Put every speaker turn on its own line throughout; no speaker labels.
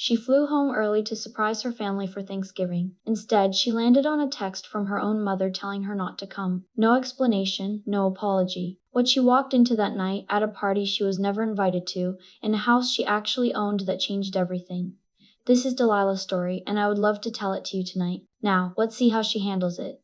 She flew home early to surprise her family for Thanksgiving. Instead, she landed on a text from her own mother telling her not to come. No explanation, no apology. What she walked into that night, at a party she was never invited to, in a house she actually owned that changed everything. This is Delilah's story, and I would love to tell it to you tonight. Now, let's see how she handles it.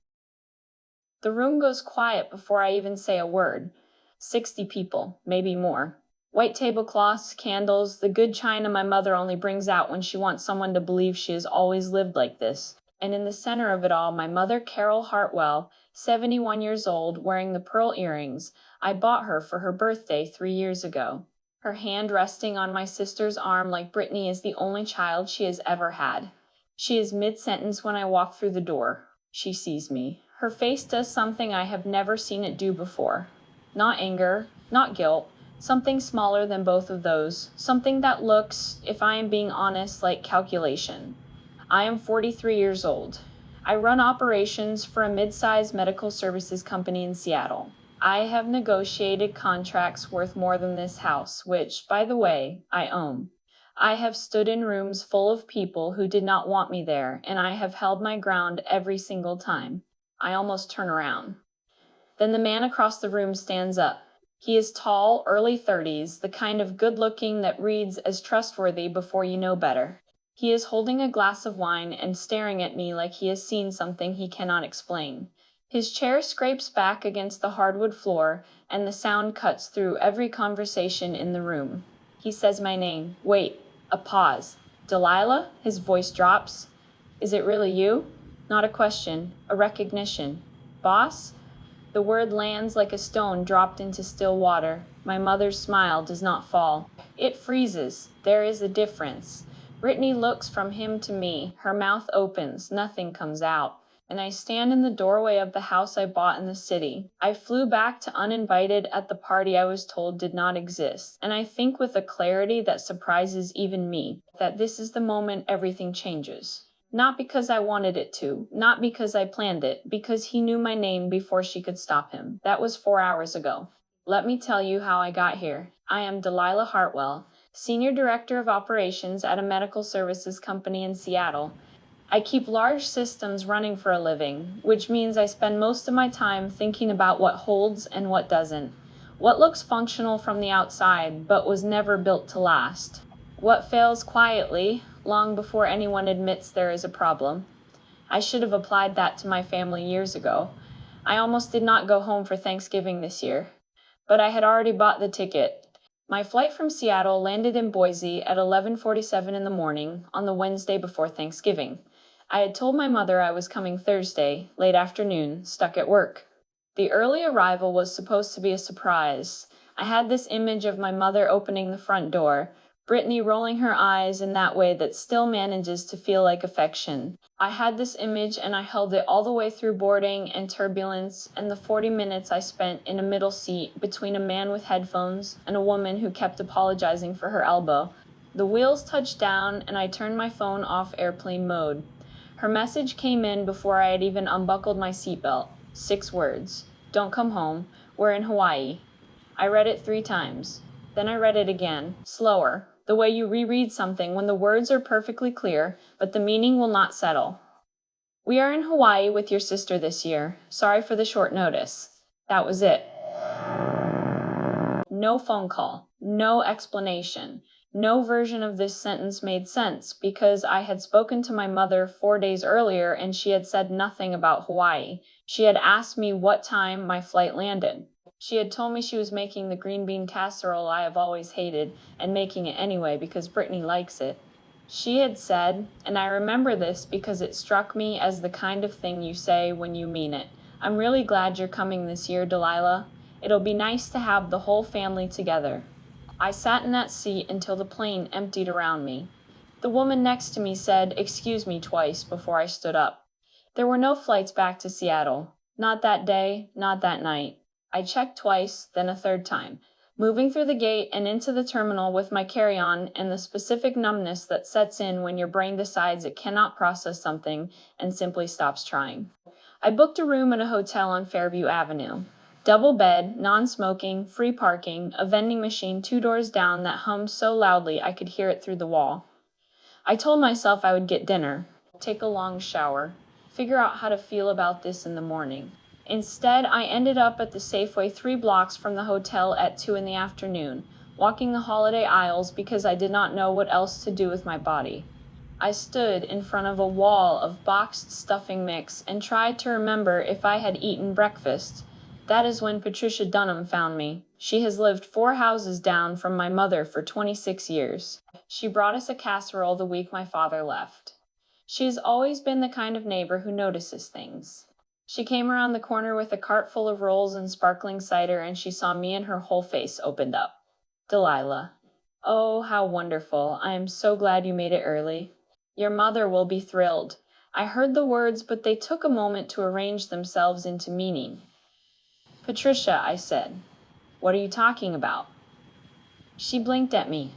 The room goes quiet before I even say a word. 60 people, maybe more. White tablecloths, candles, the good china my mother only brings out when she wants someone to believe she has always lived like this. And in the center of it all, my mother, Carol Hartwell, 71 years old, wearing the pearl earrings I bought her for her birthday 3 years ago. Her hand resting on my sister's arm like Brittany is the only child she has ever had. She is mid-sentence when I walk through the door. She sees me. Her face does something I have never seen it do before. Not anger, not guilt, something smaller than both of those, something that looks, if I am being honest, like calculation. I am 43 years old. I run operations for a mid-sized medical services company in Seattle. I have negotiated contracts worth more than this house, which, by the way, I own. I have stood in rooms full of people who did not want me there, and I have held my ground every single time. I almost turn around. Then the man across the room stands up. He is tall, early 30s, the kind of good-looking that reads as trustworthy before you know better. He is holding a glass of wine and staring at me like he has seen something he cannot explain. His chair scrapes back against the hardwood floor, and the sound cuts through every conversation in the room. He says my name. Wait, a pause. Delilah? His voice drops. Is it really you? Not a question, a recognition. Boss? The word lands like a stone dropped into still water. My mother's smile does not fall. It freezes. There is a difference. Brittany looks from him to me. Her mouth opens. Nothing comes out. And I stand in the doorway of the house I bought in the city. I flew back to uninvited at the party I was told did not exist. And I think with a clarity that surprises even me, that this is the moment everything changes. Not because I wanted it to, not because I planned it, because he knew my name before she could stop him. That was 4 hours ago. Let me tell you how I got here. I am Delilah Hartwell, Senior Director of Operations at a medical services company in Seattle. I keep large systems running for a living, which means I spend most of my time thinking about what holds and what doesn't. What looks functional from the outside, but was never built to last. What fails quietly, long before anyone admits there is a problem. I should have applied that to my family years ago. I almost did not go home for Thanksgiving this year, but I had already bought the ticket. My flight from Seattle landed in Boise at 11:47 in the morning on the Wednesday before Thanksgiving. I had told my mother I was coming Thursday, late afternoon, stuck at work. The early arrival was supposed to be a surprise. I had this image of my mother opening the front door, Brittany rolling her eyes in that way that still manages to feel like affection. I had this image and I held it all the way through boarding and turbulence and the 40 minutes I spent in a middle seat between a man with headphones and a woman who kept apologizing for her elbow. The wheels touched down and I turned my phone off airplane mode. Her message came in before I had even unbuckled my seatbelt. 6 words. Don't come home. We're in Hawaii. I read it 3 times. Then I read it again, slower, the way you reread something when the words are perfectly clear, but the meaning will not settle. We are in Hawaii with your sister this year. Sorry for the short notice. That was it. No phone call, no explanation. No version of this sentence made sense because I had spoken to my mother 4 days earlier and she had said nothing about Hawaii. She had asked me what time my flight landed. She had told me she was making the green bean casserole I have always hated and making it anyway because Brittany likes it. She had said, and I remember this because it struck me as the kind of thing you say when you mean it. I'm really glad you're coming this year, Delilah. It'll be nice to have the whole family together. I sat in that seat until the plane emptied around me. The woman next to me said, "Excuse me," twice before I stood up. There were no flights back to Seattle. Not that day, not that night. I checked twice, then a third time, moving through the gate and into the terminal with my carry-on and the specific numbness that sets in when your brain decides it cannot process something and simply stops trying. I booked a room at a hotel on Fairview Avenue. Double bed, non-smoking, free parking, a vending machine 2 doors down that hummed so loudly I could hear it through the wall. I told myself I would get dinner, take a long shower, figure out how to feel about this in the morning. Instead, I ended up at the Safeway 3 blocks from the hotel at 2 in the afternoon, walking the holiday aisles because I did not know what else to do with my body. I stood in front of a wall of boxed stuffing mix and tried to remember if I had eaten breakfast. That is when Patricia Dunham found me. She has lived 4 houses down from my mother for 26 years. She brought us a casserole the week my father left. She has always been the kind of neighbor who notices things. She came around the corner with a cart full of rolls and sparkling cider, and she saw me and her whole face opened up. Delilah. Oh, how wonderful. I am so glad you made it early. Your mother will be thrilled. I heard the words, but they took a moment to arrange themselves into meaning. Patricia, I said. What are you talking about? She blinked at me.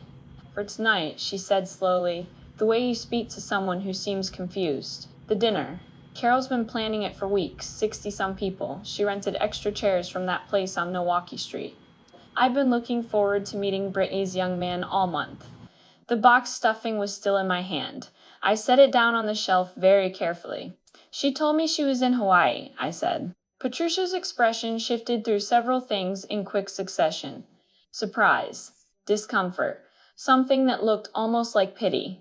For tonight, she said slowly, the way you speak to someone who seems confused. The dinner. Carol's been planning it for weeks, 60-some people. She rented extra chairs from that place on Milwaukee Street. I've been looking forward to meeting Brittany's young man all month. The box stuffing was still in my hand. I set it down on the shelf very carefully. She told me she was in Hawaii, I said. Patricia's expression shifted through several things in quick succession. Surprise, discomfort, something that looked almost like pity.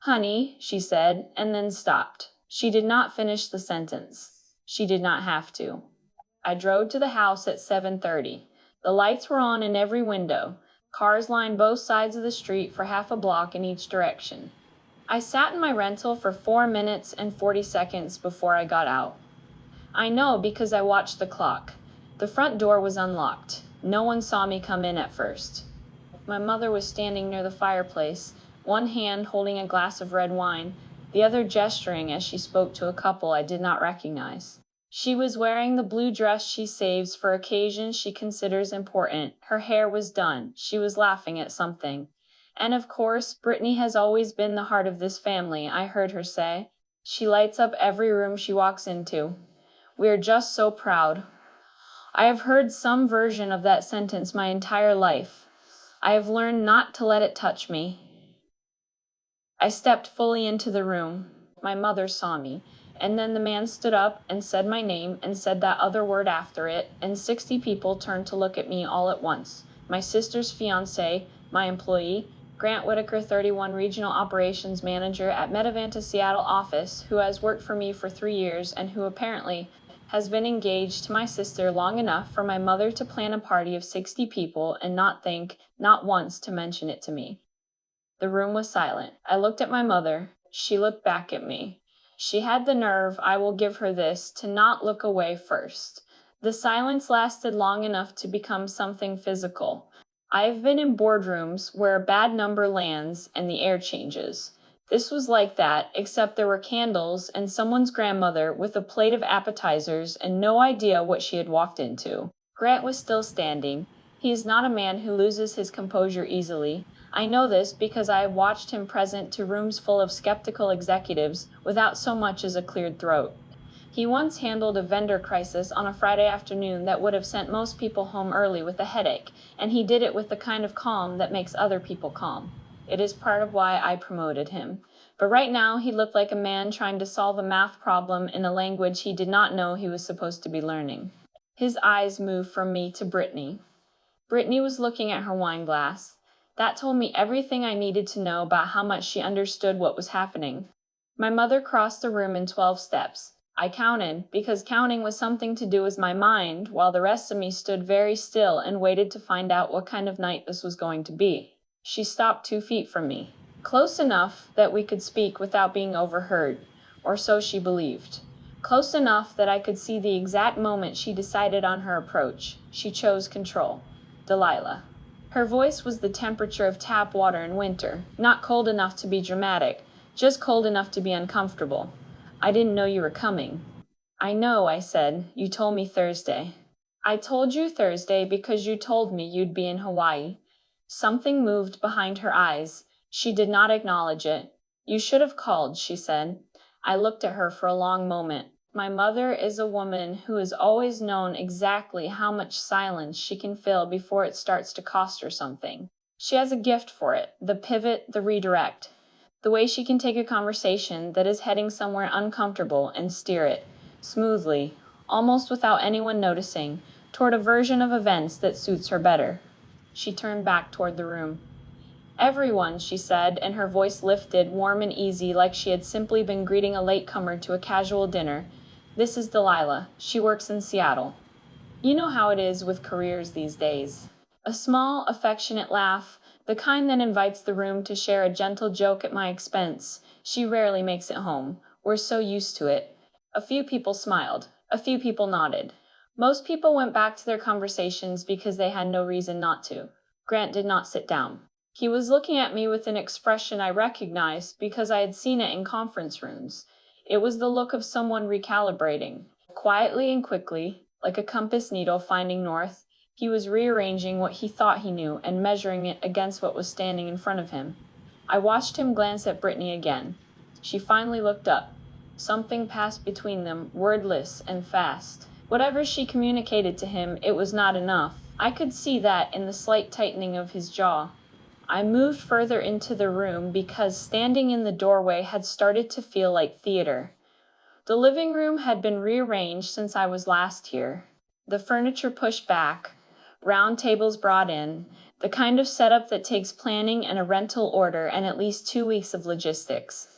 Honey, she said, and then stopped. She did not finish the sentence. She did not have to. I drove to the house at 7:30. The lights were on in every window. Cars lined both sides of the street for half a block in each direction. I sat in my rental for 4 minutes and 40 seconds before I got out. I know because I watched the clock. The front door was unlocked. No one saw me come in at first. My mother was standing near the fireplace, one hand holding a glass of red wine, the other gesturing as she spoke to a couple I did not recognize. She was wearing the blue dress she saves for occasions she considers important. Her hair was done. She was laughing at something. And of course, Brittany has always been the heart of this family, I heard her say. She lights up every room she walks into. We are just so proud. I have heard some version of that sentence my entire life. I have learned not to let it touch me. I stepped fully into the room. My mother saw me, and then the man stood up and said my name and said that other word after it, and 60 people turned to look at me all at once. My sister's fiancé, my employee, Grant Whitaker, 31 Regional Operations Manager at Metavanta Seattle office, who has worked for me for 3 years and who apparently has been engaged to my sister long enough for my mother to plan a party of 60 people and not think, not once, to mention it to me. The room was silent. I looked at my mother. She looked back at me. She had the nerve, I will give her this, to not look away first. The silence lasted long enough to become something physical. I've been in boardrooms where a bad number lands and the air changes. This was like that, except there were candles and someone's grandmother with a plate of appetizers and no idea what she had walked into. Grant was still standing. He is not a man who loses his composure easily. I know this because I have watched him present to rooms full of skeptical executives without so much as a cleared throat. He once handled a vendor crisis on a Friday afternoon that would have sent most people home early with a headache, and he did it with the kind of calm that makes other people calm. It is part of why I promoted him. But right now he looked like a man trying to solve a math problem in a language he did not know he was supposed to be learning. His eyes moved from me to Brittany. Brittany was looking at her wine glass. That told me everything I needed to know about how much she understood what was happening. My mother crossed the room in 12 steps. I counted, because counting was something to do with my mind, while the rest of me stood very still and waited to find out what kind of night this was going to be. She stopped 2 feet from me, close enough that we could speak without being overheard, or so she believed. Close enough that I could see the exact moment she decided on her approach. She chose control. Delilah. Her voice was the temperature of tap water in winter, not cold enough to be dramatic, just cold enough to be uncomfortable. I didn't know you were coming. I know, I said. You told me Thursday. I told you Thursday because you told me you'd be in Hawaii. Something moved behind her eyes. She did not acknowledge it. You should have called, she said. I looked at her for a long moment. My mother is a woman who has always known exactly how much silence she can fill before it starts to cost her something. She has a gift for it, the pivot, the redirect. The way she can take a conversation that is heading somewhere uncomfortable and steer it, smoothly, almost without anyone noticing, toward a version of events that suits her better. She turned back toward the room. Everyone, she said, and her voice lifted, warm and easy, like she had simply been greeting a latecomer to a casual dinner. This is Delilah. She works in Seattle. You know how it is with careers these days. A small, affectionate laugh, the kind that invites the room to share a gentle joke at my expense. She rarely makes it home. We're so used to it. A few people smiled. A few people nodded. Most people went back to their conversations because they had no reason not to. Grant did not sit down. He was looking at me with an expression I recognized because I had seen it in conference rooms. It was the look of someone recalibrating. Quietly and quickly, like a compass needle finding north, he was rearranging what he thought he knew and measuring it against what was standing in front of him. I watched him glance at Brittany again. She finally looked up. Something passed between them, wordless and fast. Whatever she communicated to him, it was not enough. I could see that in the slight tightening of his jaw. I moved further into the room because standing in the doorway had started to feel like theater. The living room had been rearranged since I was last here. The furniture pushed back, round tables brought in, the kind of setup that takes planning and a rental order and at least 2 weeks of logistics.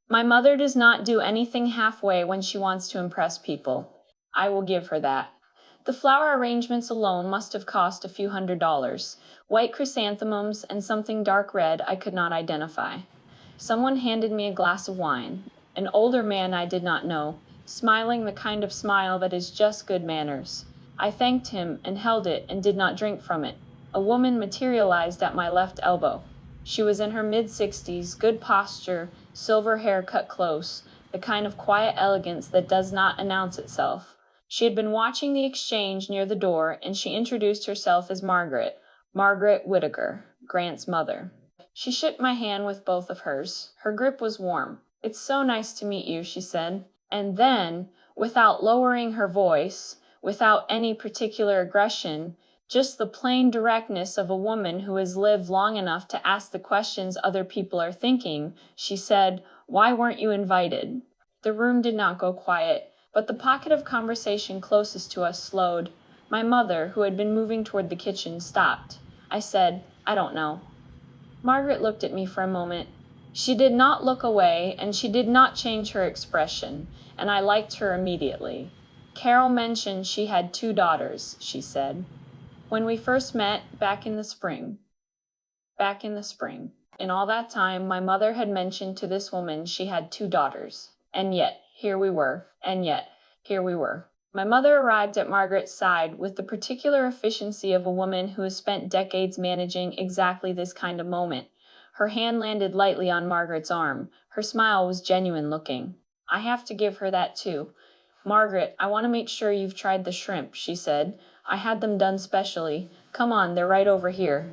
My mother does not do anything halfway when she wants to impress people. I will give her that. The flower arrangements alone must have cost a few $100s. White chrysanthemums and something dark red I could not identify. Someone handed me a glass of wine. An older man I did not know, smiling the kind of smile that is just good manners. I thanked him and held it and did not drink from it. A woman materialized at my left elbow. She was in her mid-60s, good posture, silver hair cut close, the kind of quiet elegance that does not announce itself. She had been watching the exchange near the door, and she introduced herself as Margaret Whittaker, Grant's mother. She shook my hand with both of hers. Her grip was warm. "It's so nice to meet you," she said. And then, without lowering her voice, without any particular aggression, just the plain directness of a woman who has lived long enough to ask the questions other people are thinking, she said, "Why weren't you invited?" The room did not go quiet, but the pocket of conversation closest to us slowed. My mother, who had been moving toward the kitchen, stopped. I said, "I don't know." Margaret looked at me for a moment. She did not look away, and she did not change her expression, and I liked her immediately. "Carol mentioned she had 2 daughters," she said. "When we first met, back in the spring. In all that time, my mother had mentioned to this woman she had 2 daughters. And yet, here we were. My mother arrived at Margaret's side with the particular efficiency of a woman who has spent decades managing exactly this kind of moment. Her hand landed lightly on Margaret's arm. Her smile was genuine looking. I have to give her that too. "Margaret, I want to make sure you've tried the shrimp," she said. "I had them done specially. Come on, they're right over here."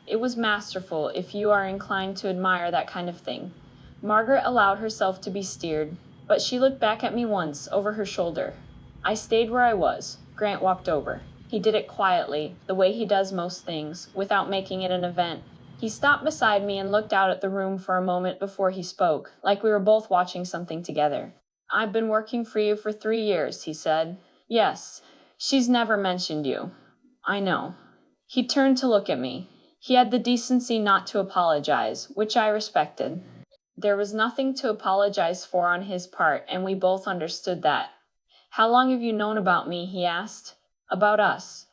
It was masterful, if you are inclined to admire that kind of thing. Margaret allowed herself to be steered, but she looked back at me once, over her shoulder. I stayed where I was. Grant walked over. He did it quietly, the way he does most things, without making it an event. He stopped beside me and looked out at the room for a moment before he spoke, like we were both watching something together. "I've been working for you for 3 years," he said. "Yes, she's never mentioned you." "I know." He turned to look at me. He had the decency not to apologize, which I respected. There was nothing to apologize for on his part, and we both understood that. "How long have you known about me?" he asked. "About us."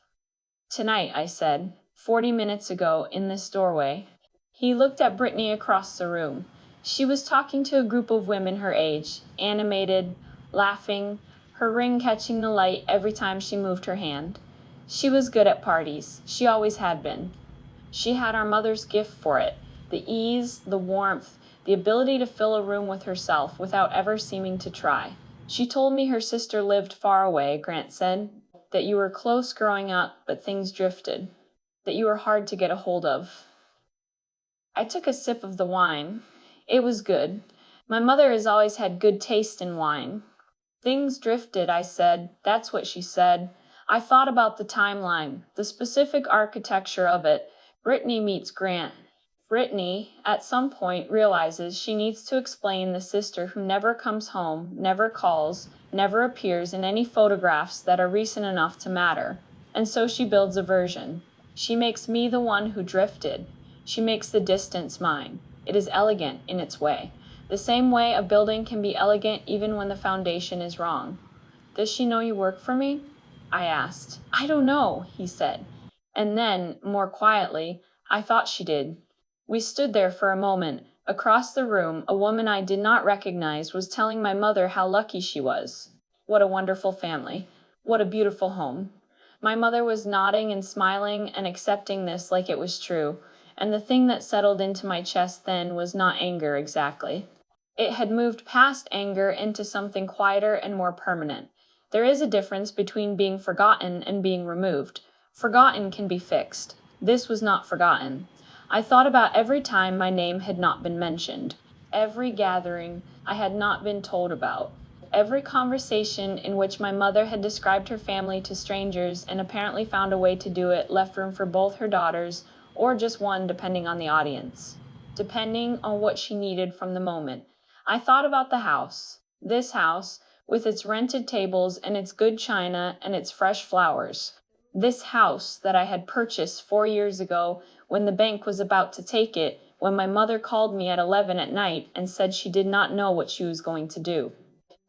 "Tonight," I said. 40 minutes ago, in this doorway." He looked at Brittany across the room. She was talking to a group of women her age, animated, laughing, her ring catching the light every time she moved her hand. She was good at parties. She always had been. She had our mother's gift for it, the ease, the warmth, the ability to fill a room with herself without ever seeming to try. "She told me her sister lived far away," Grant said, "that you were close growing up, but things drifted, that you were hard to get a hold of." I took a sip of the wine. It was good. My mother has always had good taste in wine. "Things drifted," I said. "That's what she said." I thought about the timeline, the specific architecture of it. Brittany meets Grant. Brittany, at some point, realizes she needs to explain the sister who never comes home, never calls, never appears in any photographs that are recent enough to matter. And so she builds a version. She makes me the one who drifted. She makes the distance mine. It is elegant in its way. The same way a building can be elegant even when the foundation is wrong. Does she know you work for me? I asked. I don't know, he said. And then, more quietly, I thought she did. We stood there for a moment. Across the room, a woman I did not recognize was telling my mother how lucky she was. What a wonderful family. What a beautiful home. My mother was nodding and smiling and accepting this like it was true, and the thing that settled into my chest then was not anger exactly. It had moved past anger into something quieter and more permanent. There is a difference between being forgotten and being removed. Forgotten can be fixed. This was not forgotten. I thought about every time my name had not been mentioned, every gathering I had not been told about, every conversation in which my mother had described her family to strangers and apparently found a way to do it left room for both her daughters, or just one depending on the audience, depending on what she needed from the moment. I thought about the house, this house, with its rented tables and its good china and its fresh flowers. This house that I had purchased 4 years ago when the bank was about to take it, when my mother called me at 11 at night and said she did not know what she was going to do.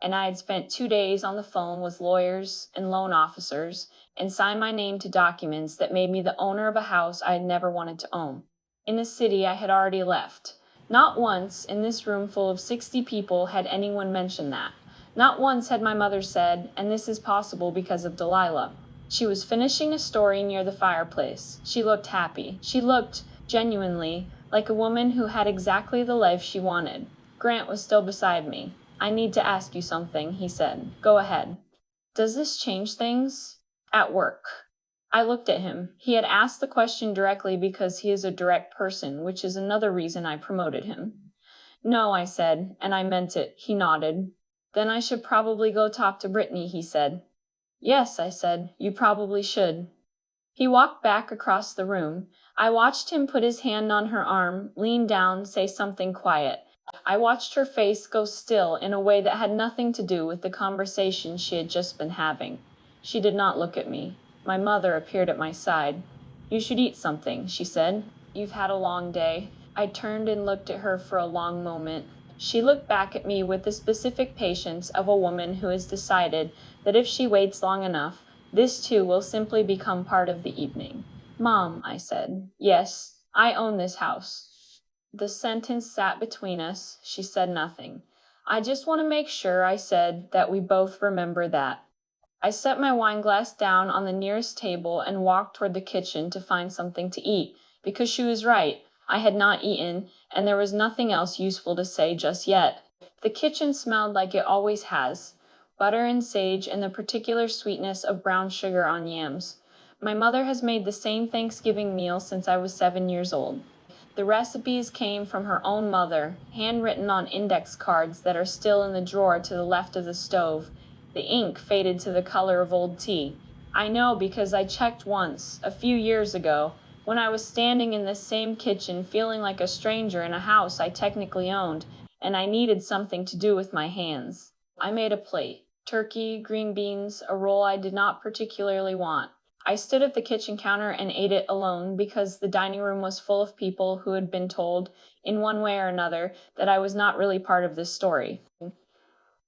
And I had spent 2 days on the phone with lawyers and loan officers and signed my name to documents that made me the owner of a house I had never wanted to own, in a city I had already left. Not once in this room full of 60 people had anyone mentioned that. Not once had my mother said, and this is possible because of Delilah. She was finishing a story near the fireplace. She looked happy. She looked, genuinely, like a woman who had exactly the life she wanted. Grant was still beside me. I need to ask you something, he said. Go ahead. Does this change things? At work. I looked at him. He had asked the question directly because he is a direct person, which is another reason I promoted him. No, I said, and I meant it. He nodded. Then I should probably go talk to Brittany, he said. Yes, I said, you probably should. He walked back across the room. I watched him put his hand on her arm, lean down, say something quiet. I watched her face go still in a way that had nothing to do with the conversation she had just been having. She did not look at me. My mother appeared at my side. You should eat something, she said. You've had a long day. I turned and looked at her for a long moment. She looked back at me with the specific patience of a woman who has decided that if she waits long enough, this too will simply become part of the evening. Mom, I said. Yes, I own this house. The sentence sat between us. She said nothing. I just want to make sure, I said, that we both remember that. I set my wine glass down on the nearest table and walked toward the kitchen to find something to eat, because she was right. I had not eaten, and there was nothing else useful to say just yet. The kitchen smelled like it always has, butter and sage and the particular sweetness of brown sugar on yams. My mother has made the same Thanksgiving meal since I was 7 years old. The recipes came from her own mother, handwritten on index cards that are still in the drawer to the left of the stove. The ink faded to the color of old tea. I know because I checked once, a few years ago, when I was standing in this same kitchen feeling like a stranger in a house I technically owned, and I needed something to do with my hands. I made a plate. Turkey, green beans, a roll I did not particularly want. I stood at the kitchen counter and ate it alone because the dining room was full of people who had been told, in one way or another, that I was not really part of this story.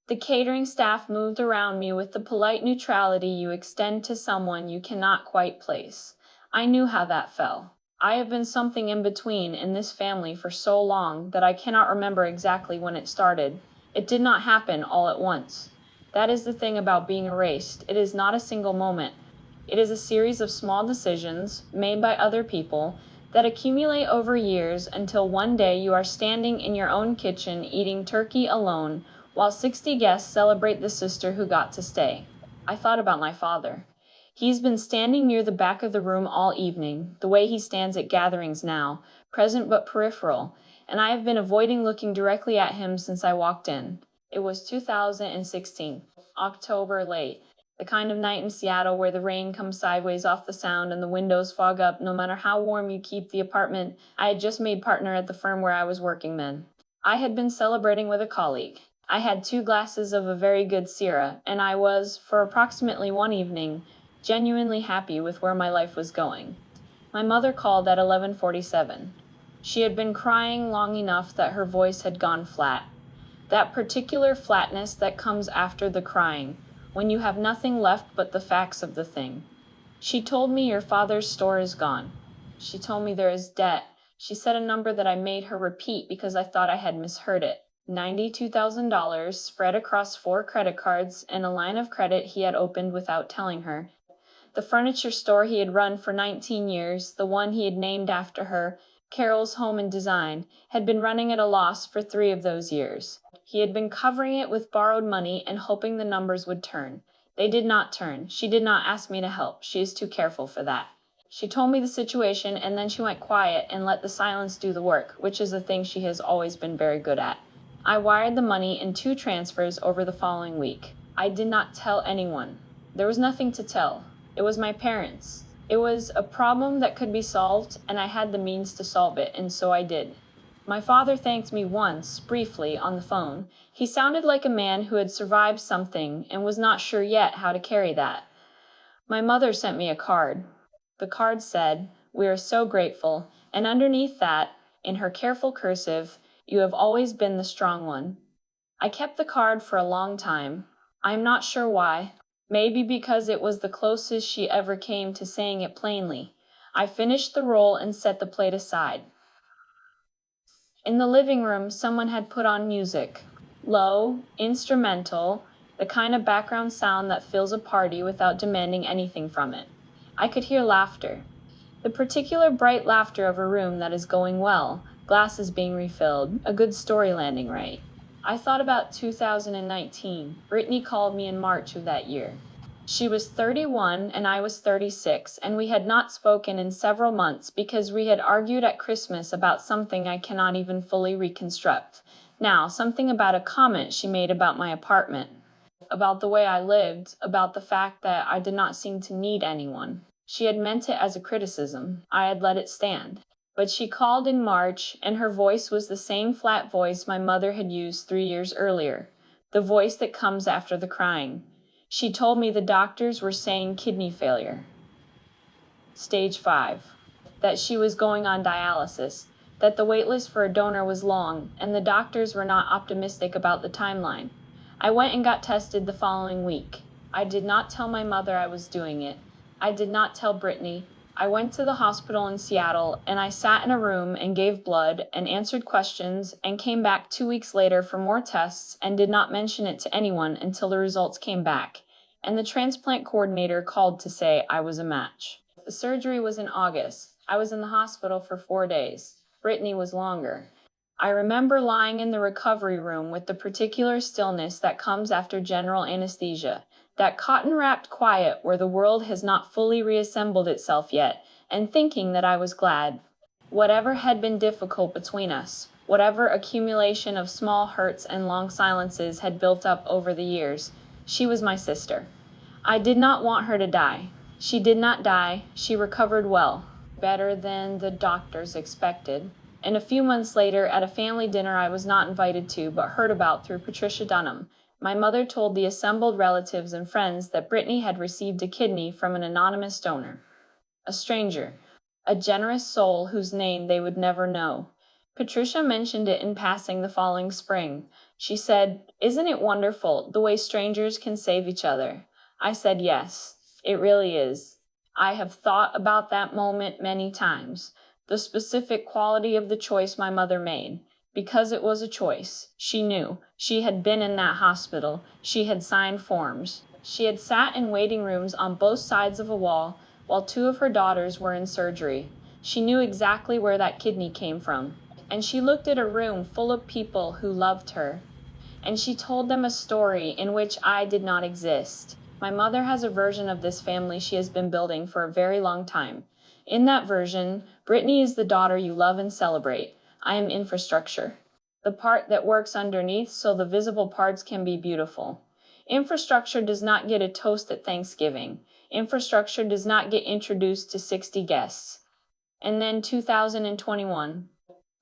The catering staff moved around me with the polite neutrality you extend to someone you cannot quite place. I knew how that felt. I have been something in between in this family for so long that I cannot remember exactly when it started. It did not happen all at once. That is the thing about being erased. It is not a single moment. It is a series of small decisions, made by other people, that accumulate over years until one day you are standing in your own kitchen eating turkey alone, while 60 guests celebrate the sister who got to stay. I thought about my father. He's been standing near the back of the room all evening, the way he stands at gatherings now, present but peripheral, and I have been avoiding looking directly at him since I walked in. It was 2016, October late. The kind of night in Seattle where the rain comes sideways off the sound and the windows fog up no matter how warm you keep the apartment. I had just made partner at the firm where I was working then. I had been celebrating with a colleague. I had 2 glasses of a very good Syrah, and I was, for approximately one evening, genuinely happy with where my life was going. My mother called at 11:47. She had been crying long enough that her voice had gone flat. That particular flatness that comes after the crying, when you have nothing left but the facts of the thing. She told me your father's store is gone. She told me there is debt. She said a number that I made her repeat because I thought I had misheard it. $92,000 spread across 4 credit cards and a line of credit he had opened without telling her. The furniture store he had run for 19 years, the one he had named after her, Carol's Home and Design, had been running at a loss for 3 of those years. He had been covering it with borrowed money and hoping the numbers would turn. They did not turn. She did not ask me to help. She is too careful for that. She told me the situation and then she went quiet and let the silence do the work, which is a thing she has always been very good at. I wired the money in 2 transfers over the following week. I did not tell anyone. There was nothing to tell. It was my parents. It was a problem that could be solved, and I had the means to solve it, and so I did. My father thanked me once, briefly, on the phone. He sounded like a man who had survived something and was not sure yet how to carry that. My mother sent me a card. The card said, "We are so grateful," and underneath that, in her careful cursive, "You have always been the strong one." I kept the card for a long time. I am not sure why. Maybe because it was the closest she ever came to saying it plainly. I finished the roll and set the plate aside. In the living room, someone had put on music. Low, instrumental, the kind of background sound that fills a party without demanding anything from it. I could hear laughter. The particular bright laughter of a room that is going well, glasses being refilled, a good story landing right. I thought about 2019. Brittany called me in March of that year. She was 31 and I was 36, and we had not spoken in several months because we had argued at Christmas about something I cannot even fully reconstruct. Now, something about a comment she made about my apartment, about the way I lived, about the fact that I did not seem to need anyone. She had meant it as a criticism. I had let it stand. But she called in March, and her voice was the same flat voice my mother had used 3 years earlier, the voice that comes after the crying. She told me the doctors were saying kidney failure, stage 5, that she was going on dialysis, that the wait list for a donor was long, and the doctors were not optimistic about the timeline. I went and got tested the following week. I did not tell my mother I was doing it. I did not tell Brittany. I went to the hospital in Seattle, and I sat in a room and gave blood and answered questions and came back 2 weeks later for more tests and did not mention it to anyone until the results came back, and the transplant coordinator called to say I was a match. The surgery was in August. I was in the hospital for 4 days. Brittany was longer. I remember lying in the recovery room with the particular stillness that comes after general anesthesia, that cotton-wrapped quiet where the world has not fully reassembled itself yet, and thinking that I was glad. Whatever had been difficult between us, whatever accumulation of small hurts and long silences had built up over the years, she was my sister. I did not want her to die. She did not die. She recovered well, better than the doctors expected. And a few months later, at a family dinner I was not invited to, but heard about through Patricia Dunham, my mother told the assembled relatives and friends that Brittany had received a kidney from an anonymous donor. A stranger. A generous soul whose name they would never know. Patricia mentioned it in passing the following spring. She said, "Isn't it wonderful, the way strangers can save each other?" I said, "Yes, it really is." I have thought about that moment many times. The specific quality of the choice my mother made. Because it was a choice. She knew. She had been in that hospital. She had signed forms. She had sat in waiting rooms on both sides of a wall while 2 of her daughters were in surgery. She knew exactly where that kidney came from. And she looked at a room full of people who loved her. And she told them a story in which I did not exist. My mother has a version of this family she has been building for a very long time. In that version, Brittany is the daughter you love and celebrate. I am infrastructure. The part that works underneath so the visible parts can be beautiful. Infrastructure does not get a toast at Thanksgiving. Infrastructure does not get introduced to 60 guests. And then 2021.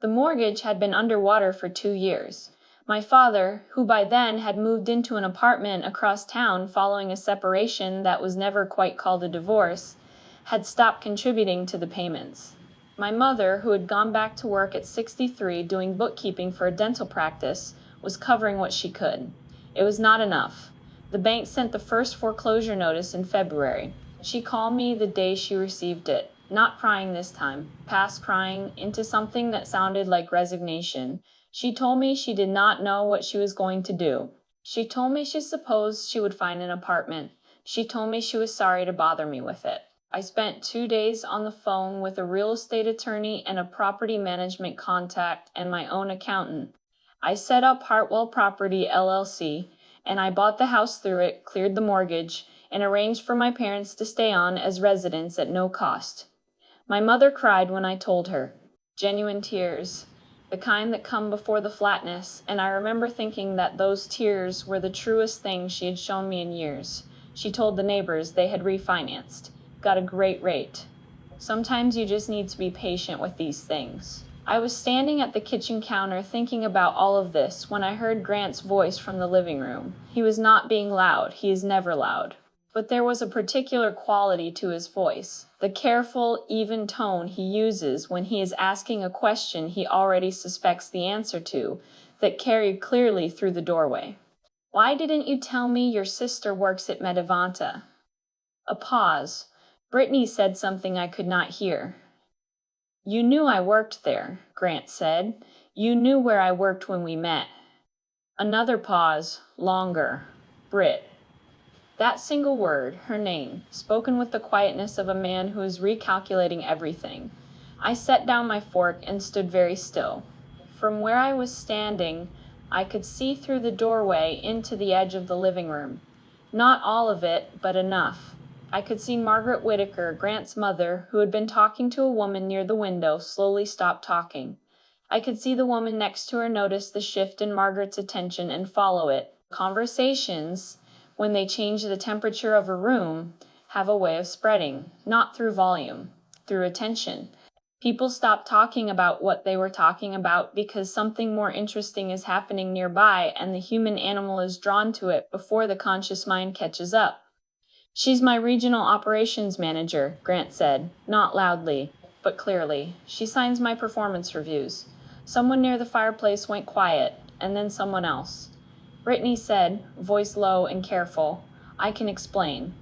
The mortgage had been underwater for 2 years. My father, who by then had moved into an apartment across town following a separation that was never quite called a divorce, had stopped contributing to the payments. My mother, who had gone back to work at 63 doing bookkeeping for a dental practice, was covering what she could. It was not enough. The bank sent the first foreclosure notice in February. She called me the day she received it, not crying this time, past crying, into something that sounded like resignation. She told me she did not know what she was going to do. She told me she supposed she would find an apartment. She told me she was sorry to bother me with it. I spent 2 days on the phone with a real estate attorney and a property management contact and my own accountant. I set up Hartwell Property LLC, and I bought the house through it, cleared the mortgage, and arranged for my parents to stay on as residents at no cost. My mother cried when I told her. Genuine tears. The kind that come before the flatness, and I remember thinking that those tears were the truest thing she had shown me in years. She told the neighbors they had refinanced. Got a great rate. Sometimes you just need to be patient with these things. I was standing at the kitchen counter thinking about all of this when I heard Grant's voice from the living room. He was not being loud. He is never loud. But there was a particular quality to his voice, the careful, even tone he uses when he is asking a question he already suspects the answer to, that carried clearly through the doorway. Why didn't you tell me your sister works at Medavanta? A pause. Brittany said something I could not hear. You knew I worked there, Grant said. You knew where I worked when we met. Another pause, longer. Britt. That single word, her name, spoken with the quietness of a man who is recalculating everything. I set down my fork and stood very still. From where I was standing, I could see through the doorway into the edge of the living room. Not all of it, but enough. I could see Margaret Whitaker, Grant's mother, who had been talking to a woman near the window, slowly stop talking. I could see the woman next to her notice the shift in Margaret's attention and follow it. Conversations, when they change the temperature of a room, have a way of spreading, not through volume, through attention. People stop talking about what they were talking about because something more interesting is happening nearby and the human animal is drawn to it before the conscious mind catches up. She's my regional operations manager, Grant said, not loudly, but clearly. She signs my performance reviews. Someone near the fireplace went quiet, and then someone else. Brittany said, voice low and careful, I can explain.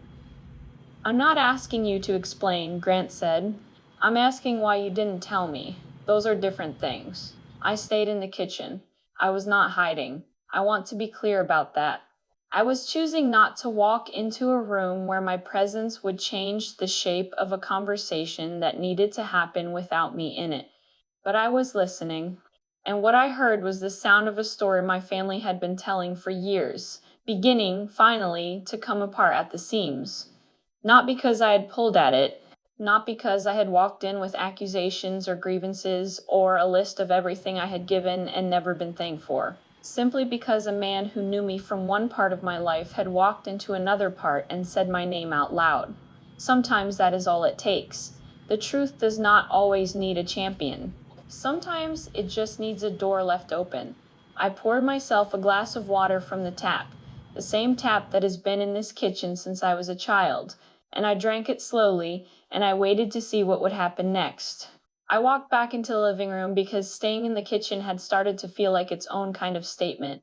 I'm not asking you to explain, Grant said. I'm asking why you didn't tell me. Those are different things. I stayed in the kitchen. I was not hiding. I want to be clear about that. I was choosing not to walk into a room where my presence would change the shape of a conversation that needed to happen without me in it. But I was listening, and what I heard was the sound of a story my family had been telling for years, beginning, finally, to come apart at the seams. Not because I had pulled at it, not because I had walked in with accusations or grievances or a list of everything I had given and never been thanked for. Simply because a man who knew me from one part of my life had walked into another part and said my name out loud. Sometimes that is all it takes. The truth does not always need a champion. Sometimes it just needs a door left open. I poured myself a glass of water from the tap, the same tap that has been in this kitchen since I was a child, and I drank it slowly, and I waited to see what would happen next. I walked back into the living room because staying in the kitchen had started to feel like its own kind of statement.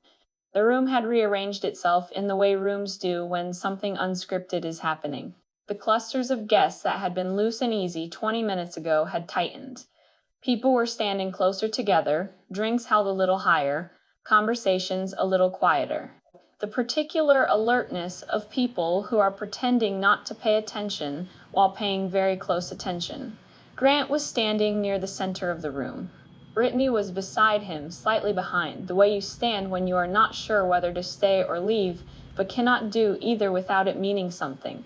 The room had rearranged itself in the way rooms do when something unscripted is happening. The clusters of guests that had been loose and easy 20 minutes ago had tightened. People were standing closer together, drinks held a little higher, conversations a little quieter. The particular alertness of people who are pretending not to pay attention while paying very close attention. Grant was standing near the center of the room. Brittany was beside him, slightly behind, the way you stand when you are not sure whether to stay or leave, but cannot do either without it meaning something.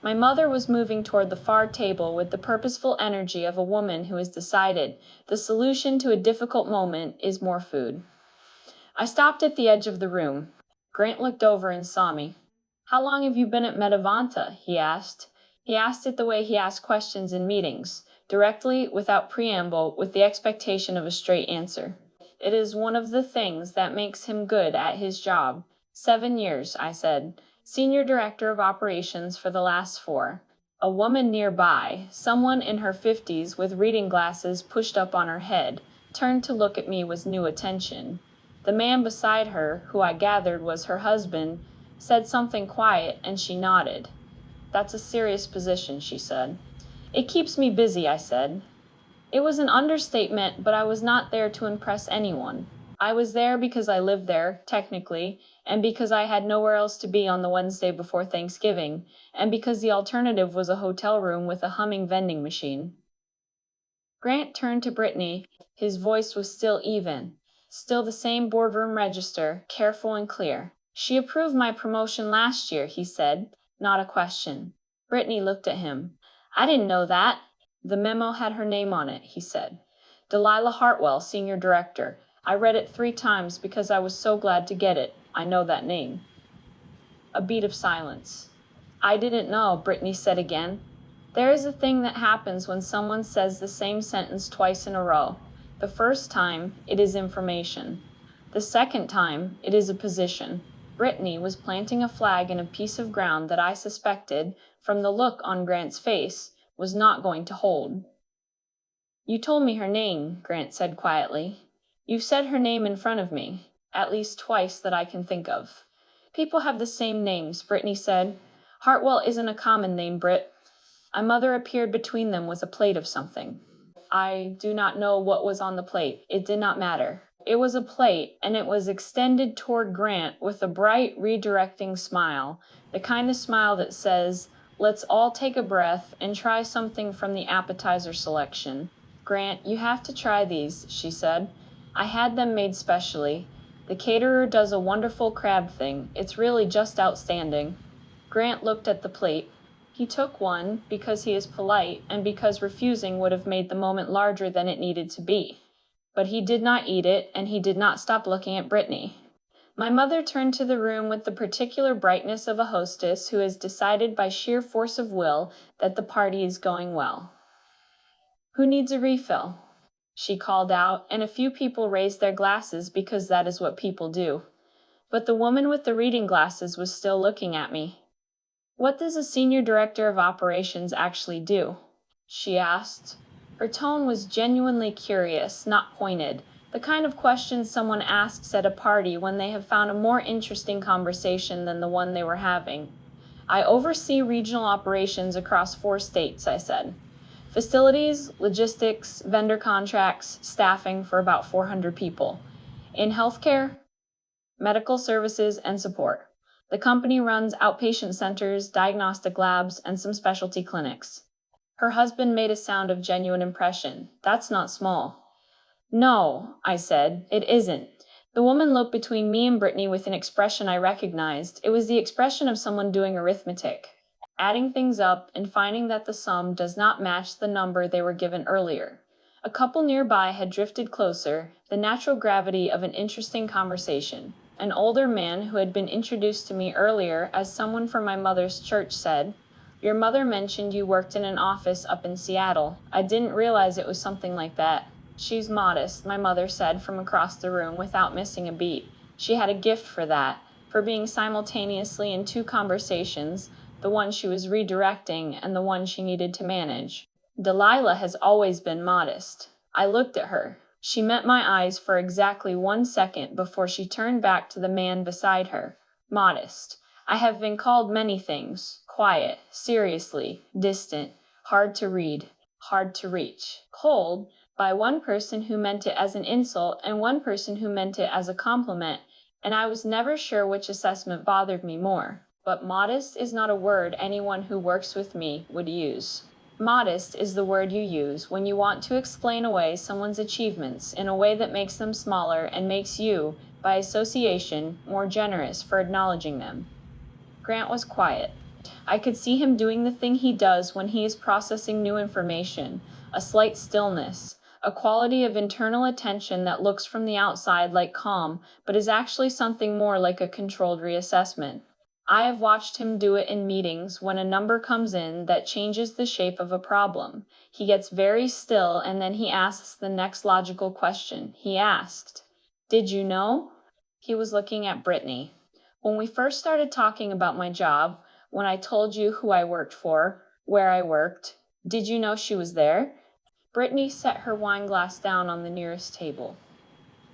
My mother was moving toward the far table with the purposeful energy of a woman who has decided the solution to a difficult moment is more food. I stopped at the edge of the room. Grant looked over and saw me. How long have you been at Metavanta? He asked. He asked it the way he asked questions in meetings, directly, without preamble, with the expectation of a straight answer. It is one of the things that makes him good at his job. 7 years, I said. Senior Director of Operations for the last 4. A woman nearby, someone in her 50s with reading glasses pushed up on her head, turned to look at me with new attention. The man beside her, who I gathered was her husband, said something quiet and she nodded. That's a serious position, she said. It keeps me busy, I said. It was an understatement, but I was not there to impress anyone. I was there because I lived there, technically, and because I had nowhere else to be on the Wednesday before Thanksgiving, and because the alternative was a hotel room with a humming vending machine. Grant turned to Brittany. His voice was still even, still the same boardroom register, careful and clear. She approved my promotion last year, he said, not a question. Brittany looked at him. I didn't know that. The memo had her name on it, he said. Delilah Hartwell, Senior Director. I read it 3 times because I was so glad to get it. I know that name. A beat of silence. I didn't know, Brittany said again. There is a thing that happens when someone says the same sentence twice in a row. The first time, it is information. The second time, it is a position. Brittany was planting a flag in a piece of ground that I suspected, from the look on Grant's face, was not going to hold. You told me her name, Grant said quietly. You've said her name in front of me, at least twice that I can think of. People have the same names, Brittany said. Hartwell isn't a common name, Britt. My mother appeared between them with a plate of something. I do not know what was on the plate. It did not matter. It was a plate, and it was extended toward Grant with a bright, redirecting smile, the kind of smile that says, let's all take a breath and try something from the appetizer selection. Grant, you have to try these, she said. I had them made specially. The caterer does a wonderful crab thing. It's really just outstanding. Grant looked at the plate. He took one because he is polite and because refusing would have made the moment larger than it needed to be. But he did not eat it, and he did not stop looking at Brittany. My mother turned to the room with the particular brightness of a hostess who has decided by sheer force of will that the party is going well. Who needs a refill? She called out, and a few people raised their glasses because that is what people do. But the woman with the reading glasses was still looking at me. What does a senior director of operations actually do? She asked. Her tone was genuinely curious, not pointed, the kind of question someone asks at a party when they have found a more interesting conversation than the one they were having. I oversee regional operations across 4 states, I said. Facilities, logistics, vendor contracts, staffing for about 400 people. In healthcare, medical services, and support. The company runs outpatient centers, diagnostic labs, and some specialty clinics. Her husband made a sound of genuine impression. That's not small. No, I said, it isn't. The woman looked between me and Brittany with an expression I recognized. It was the expression of someone doing arithmetic, adding things up and finding that the sum does not match the number they were given earlier. A couple nearby had drifted closer, the natural gravity of an interesting conversation. An older man who had been introduced to me earlier as someone from my mother's church said, Your mother mentioned you worked in an office up in Seattle. I didn't realize it was something like that. She's modest, my mother said from across the room without missing a beat. She had a gift for that, for being simultaneously in 2 conversations, the one she was redirecting and the one she needed to manage. Delilah has always been modest. I looked at her. She met my eyes for exactly 1 second before she turned back to the man beside her. Modest. I have been called many things. Quiet, seriously, distant, hard to read, hard to reach. Cold, by one person who meant it as an insult and one person who meant it as a compliment, and I was never sure which assessment bothered me more. But modest is not a word anyone who works with me would use. Modest is the word you use when you want to explain away someone's achievements in a way that makes them smaller and makes you, by association, more generous for acknowledging them. Grant was quiet. I could see him doing the thing he does when he is processing new information, a slight stillness, a quality of internal attention that looks from the outside like calm, but is actually something more like a controlled reassessment. I have watched him do it in meetings when a number comes in that changes the shape of a problem. He gets very still and then he asks the next logical question. He asked, "Did you know?" He was looking at Brittany. "When we first started talking about my job, when I told you who I worked for, where I worked, did you know she was there?" Brittany set her wine glass down on the nearest table.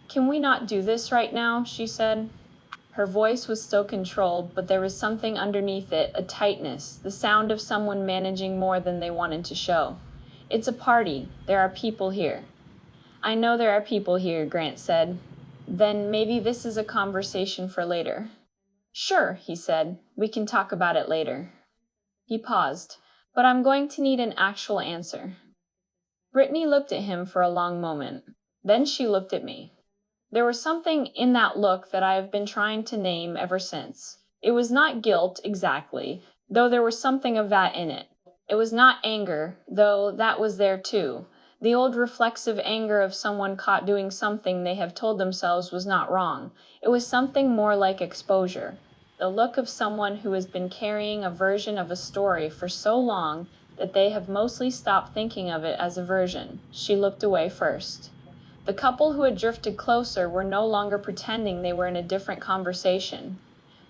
"Can we not do this right now?" she said. Her voice was still controlled, but there was something underneath it, a tightness, the sound of someone managing more than they wanted to show. "It's a party. There are people here." "I know there are people here," Grant said. "Then maybe this is a conversation for later." "Sure," he said. "We can talk about it later." He paused. "But I'm going to need an actual answer." Brittany looked at him for a long moment. Then she looked at me. There was something in that look that I have been trying to name ever since. It was not guilt, exactly, though there was something of that in it. It was not anger, though that was there too. The old reflexive anger of someone caught doing something they have told themselves was not wrong. It was something more like exposure. The look of someone who has been carrying a version of a story for so long that they have mostly stopped thinking of it as a version. She looked away first. The couple who had drifted closer were no longer pretending they were in a different conversation.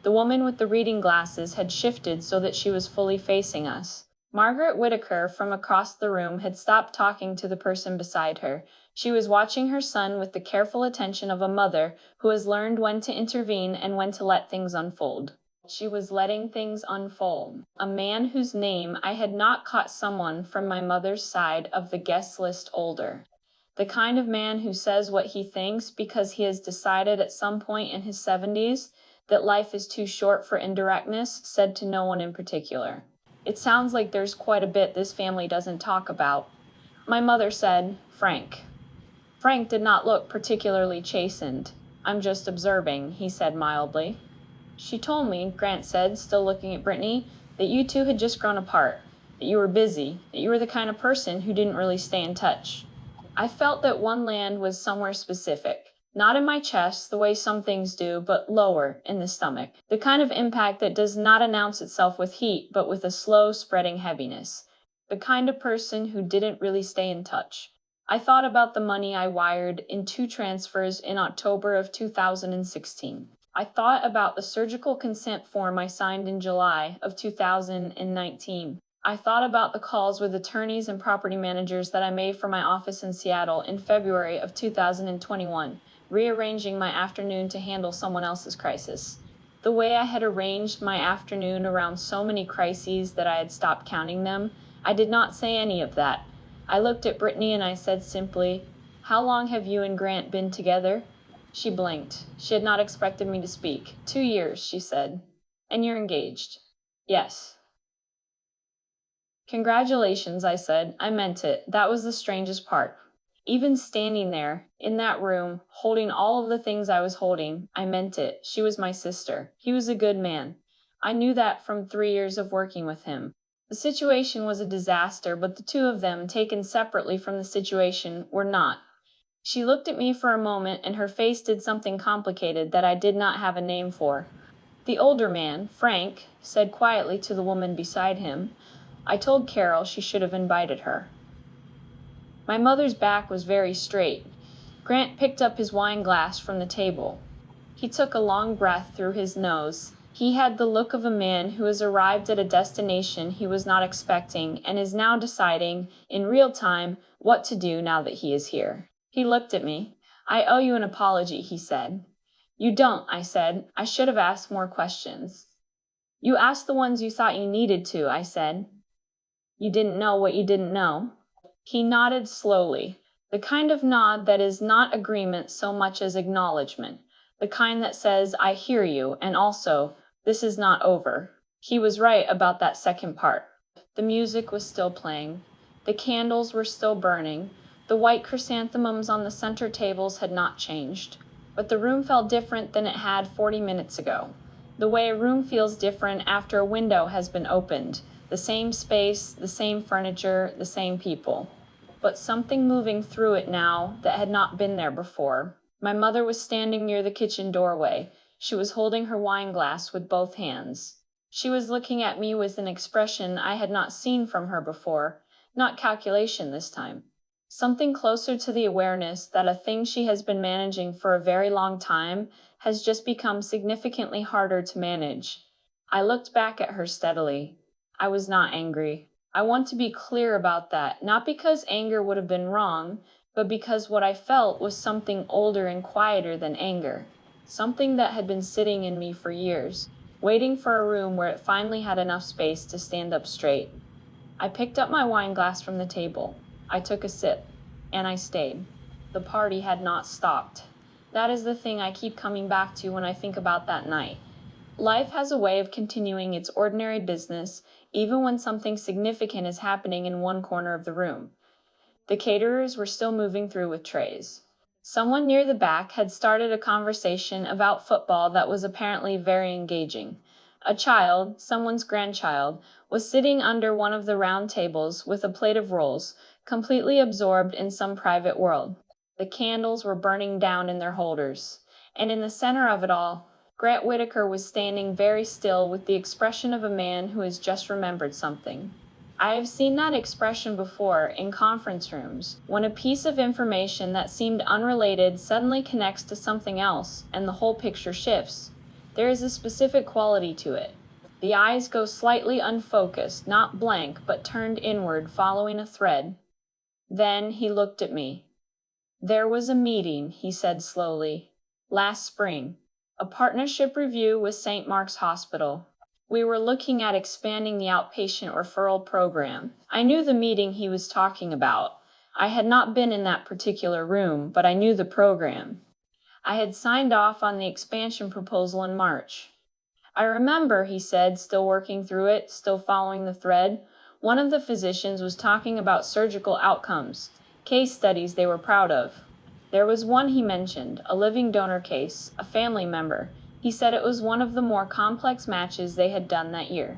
The woman with the reading glasses had shifted so that she was fully facing us. Margaret Whitaker from across the room had stopped talking to the person beside her. She was watching her son with the careful attention of a mother who has learned when to intervene and when to let things unfold. She was letting things unfold. A man whose name I had not caught, someone from my mother's side of the guest list older. The kind of man who says what he thinks because he has decided at some point in his 70s that life is too short for indirectness, said to no one in particular. "It sounds like there's quite a bit this family doesn't talk about." My mother said, "Frank." Frank did not look particularly chastened. "I'm just observing," he said mildly. "She told me," Grant said, still looking at Brittany, "that you two had just grown apart, that you were busy, that you were the kind of person who didn't really stay in touch." I felt that one land was somewhere specific, not in my chest the way some things do, but lower, in the stomach, the kind of impact that does not announce itself with heat, but with a slow spreading heaviness, the kind of person who didn't really stay in touch. I thought about the money I wired in 2 transfers in October of 2016. I thought about the surgical consent form I signed in July of 2019. I thought about the calls with attorneys and property managers that I made for my office in Seattle in February of 2021, rearranging my afternoon to handle someone else's crisis. The way I had arranged my afternoon around so many crises that I had stopped counting them, I did not say any of that. I looked at Brittany and I said simply, "How long have you and Grant been together?" She blinked. She had not expected me to speak. 2 years, she said. "And you're engaged?" "Yes." "Congratulations," I said. I meant it. That was the strangest part. Even standing there, in that room, holding all of the things I was holding, I meant it. She was my sister. He was a good man. I knew that from 3 years of working with him. The situation was a disaster, but the two of them, taken separately from the situation, were not. She looked at me for a moment, and her face did something complicated that I did not have a name for. The older man, Frank, said quietly to the woman beside him, "I told Carol she should have invited her." My mother's back was very straight. Grant picked up his wine glass from the table. He took a long breath through his nose. He had the look of a man who has arrived at a destination he was not expecting and is now deciding, in real time, what to do now that he is here. He looked at me. "I owe you an apology," he said. "You don't," I said. "I should have asked more questions." "You asked the ones you thought you needed to," I said. "You didn't know what you didn't know." He nodded slowly, the kind of nod that is not agreement so much as acknowledgement, the kind that says, "I hear you," and also, "This is not over." He was right about that second part. The music was still playing. The candles were still burning. The white chrysanthemums on the center tables had not changed. But the room felt different than it had 40 minutes ago. The way a room feels different after a window has been opened. The same space, the same furniture, the same people. but something moving through it now that had not been there before. My mother was standing near the kitchen doorway. She was holding her wine glass with both hands. She was looking at me with an expression I had not seen from her before, not calculation this time. Something closer to the awareness that a thing she has been managing for a very long time has just become significantly harder to manage. I looked back at her steadily. I was not angry. I want to be clear about that, not because anger would have been wrong, but because what I felt was something older and quieter than anger. Something that had been sitting in me for years, waiting for a room where it finally had enough space to stand up straight. I picked up my wine glass from the table. I took a sip, and I stayed. The party had not stopped. That is the thing I keep coming back to when I think about that night. Life has a way of continuing its ordinary business, even when something significant is happening in one corner of the room. The caterers were still moving through with trays. Someone near the back had started a conversation about football that was apparently very engaging. A child, someone's grandchild, was sitting under one of the round tables with a plate of rolls, completely absorbed in some private world. The candles were burning down in their holders, and in the center of it all, Grant Whitaker was standing very still with the expression of a man who has just remembered something. I have seen that expression before in conference rooms, when a piece of information that seemed unrelated suddenly connects to something else and the whole picture shifts. There is a specific quality to it. The eyes go slightly unfocused, not blank, but turned inward, following a thread. Then he looked at me. "There was a meeting," he said slowly, "last spring. A partnership review with St. Mark's Hospital. We were looking at expanding the outpatient referral program. I knew the meeting he was talking about. I had not been in that particular room, but I knew the program. I had signed off on the expansion proposal in March. I remember," he said, still working through it, still following the thread. "One of the physicians was talking about surgical outcomes, case studies they were proud of. There was one he mentioned, a living donor case, a family member. He said it was one of the more complex matches they had done that year."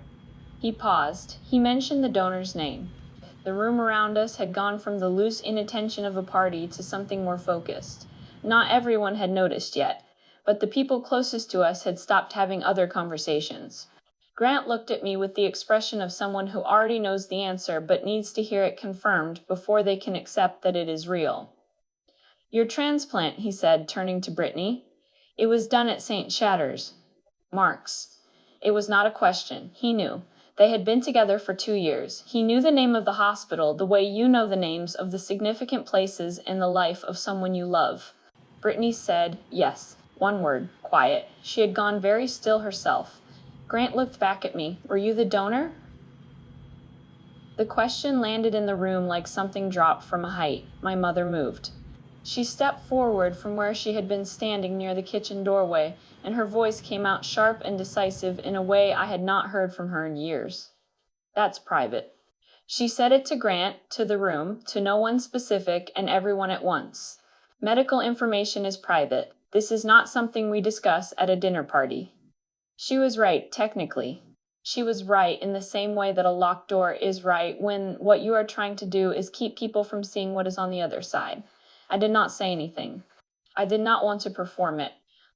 He paused. He mentioned the donor's name. The room around us had gone from the loose inattention of a party to something more focused. Not everyone had noticed yet, but the people closest to us had stopped having other conversations. Grant looked at me with the expression of someone who already knows the answer but needs to hear it confirmed before they can accept that it is real. "Your transplant," he said, turning to Brittany. "It was done at St. Shatter's. Mark's." It was not a question. He knew. They had been together for 2 years. He knew the name of the hospital the way you know the names of the significant places in the life of someone you love. Brittany said, yes. One word, quiet. She had gone very still herself. Grant looked back at me. "Were you the donor?" The question landed in the room like something dropped from a height. My mother moved. She stepped forward from where she had been standing near the kitchen doorway, and her voice came out sharp and decisive in a way I had not heard from her in years. "That's private." She said it to Grant, to the room, to no one specific, and everyone at once. "Medical information is private. This is not something we discuss at a dinner party." She was right, technically. She was right in the same way that a locked door is right when what you are trying to do is keep people from seeing what is on the other side. I did not say anything. I did not want to perform it.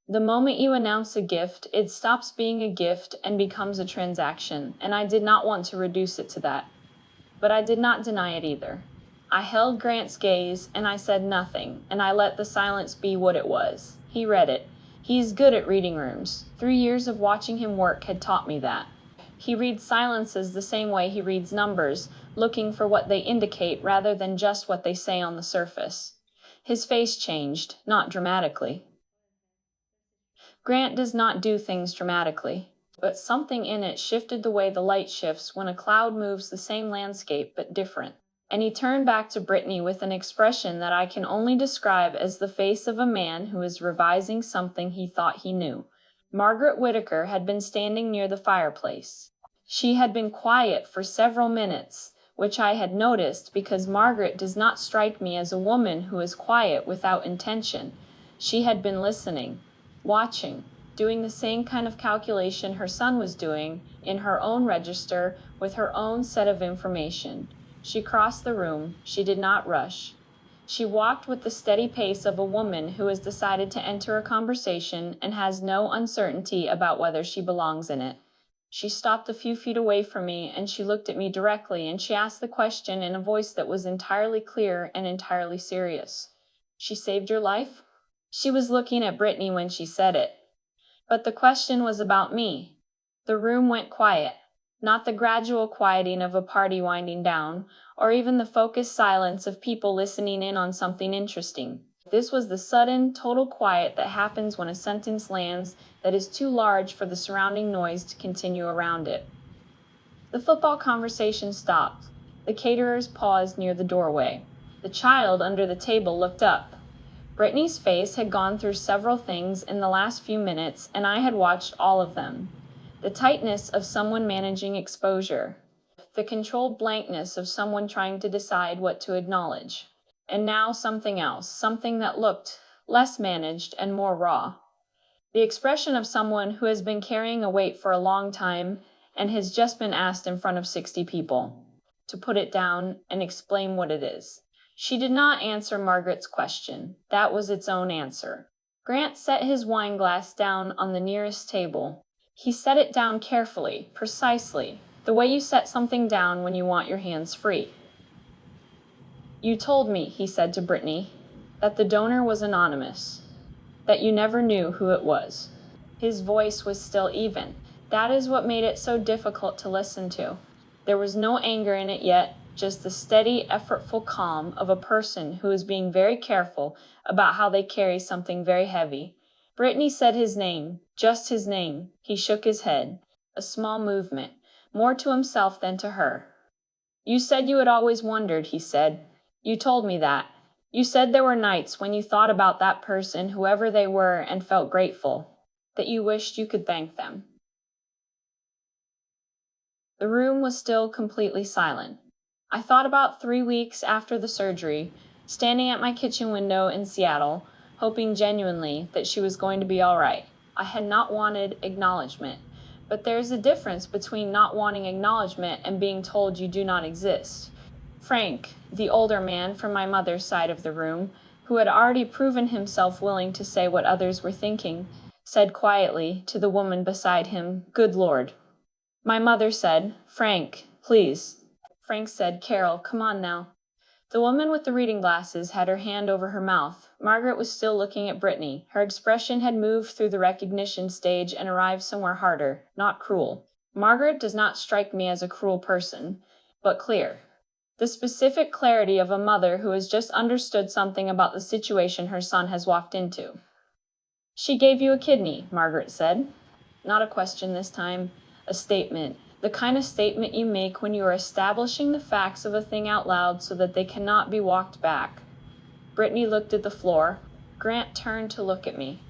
The moment you announce a gift, it stops being a gift and becomes a transaction, and I did not want to reduce it to that. But I did not deny it either. I held Grant's gaze, and I said nothing, and I let the silence be what it was. He read it. He is good at reading rooms. 3 years of watching him work had taught me that. He reads silences the same way he reads numbers, looking for what they indicate rather than just what they say on the surface. His face changed, not dramatically. Grant does not do things dramatically, but something in it shifted the way the light shifts when a cloud moves the same landscape but different. And he turned back to Brittany with an expression that I can only describe as the face of a man who is revising something he thought he knew. Margaret Whitaker had been standing near the fireplace. She had been quiet for several minutes, which I had noticed because Margaret does not strike me as a woman who is quiet without intention. She had been listening, watching, doing the same kind of calculation her son was doing in her own register with her own set of information. She crossed the room. She did not rush. She walked with the steady pace of a woman who has decided to enter a conversation and has no uncertainty about whether she belongs in it. She stopped a few feet away from me and she looked at me directly and she asked the question in a voice that was entirely clear and entirely serious. She saved your life? She was looking at Brittany when she said it. But the question was about me. The room went quiet. Not the gradual quieting of a party winding down, or even the focused silence of people listening in on something interesting. This was the sudden, total quiet that happens when a sentence lands that is too large for the surrounding noise to continue around it. The football conversation stopped. The caterers paused near the doorway. The child under the table looked up. Brittany's face had gone through several things in the last few minutes, and I had watched all of them. The tightness of someone managing exposure. The controlled blankness of someone trying to decide what to acknowledge. And now something else, something that looked less managed and more raw. The expression of someone who has been carrying a weight for a long time and has just been asked in front of 60 people to put it down and explain what it is. She did not answer Margaret's question. That was its own answer. Grant set his wine glass down on the nearest table. He set it down carefully, precisely, the way you set something down when you want your hands free. You told me, he said to Brittany, that the donor was anonymous, that you never knew who it was. His voice was still even. That is what made it so difficult to listen to. There was no anger in it yet, just the steady, effortful calm of a person who is being very careful about how they carry something very heavy. Brittany said his name, just his name. He shook his head. A small movement, more to himself than to her. You said you had always wondered, he said. You told me that. You said there were nights when you thought about that person, whoever they were, and felt grateful, that you wished you could thank them. The room was still completely silent. I thought about 3 weeks after the surgery, standing at my kitchen window in Seattle, hoping genuinely that she was going to be all right. I had not wanted acknowledgement, but there's a difference between not wanting acknowledgement and being told you do not exist. Frank, the older man from my mother's side of the room, who had already proven himself willing to say what others were thinking, said quietly to the woman beside him, "Good Lord." My mother said, "Frank, please." Frank said, "Carol, come on now." The woman with the reading glasses had her hand over her mouth. Margaret was still looking at Brittany. Her expression had moved through the recognition stage and arrived somewhere harder, not cruel. Margaret does not strike me as a cruel person, but clear. The specific clarity of a mother who has just understood something about the situation her son has walked into. "She gave you a kidney," Margaret said. Not a question this time, a statement. The kind of statement you make when you are establishing the facts of a thing out loud so that they cannot be walked back. Brittany looked at the floor. Grant turned to look at me.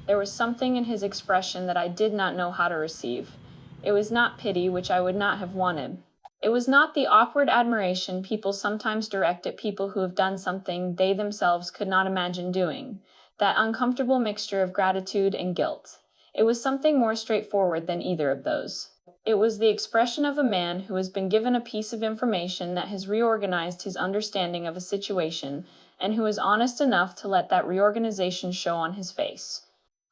There was something in his expression that I did not know how to receive. It was not pity, which I would not have wanted. It was not the awkward admiration people sometimes direct at people who have done something they themselves could not imagine doing, that uncomfortable mixture of gratitude and guilt. It was something more straightforward than either of those. It was the expression of a man who has been given a piece of information that has reorganized his understanding of a situation, and who is honest enough to let that reorganization show on his face.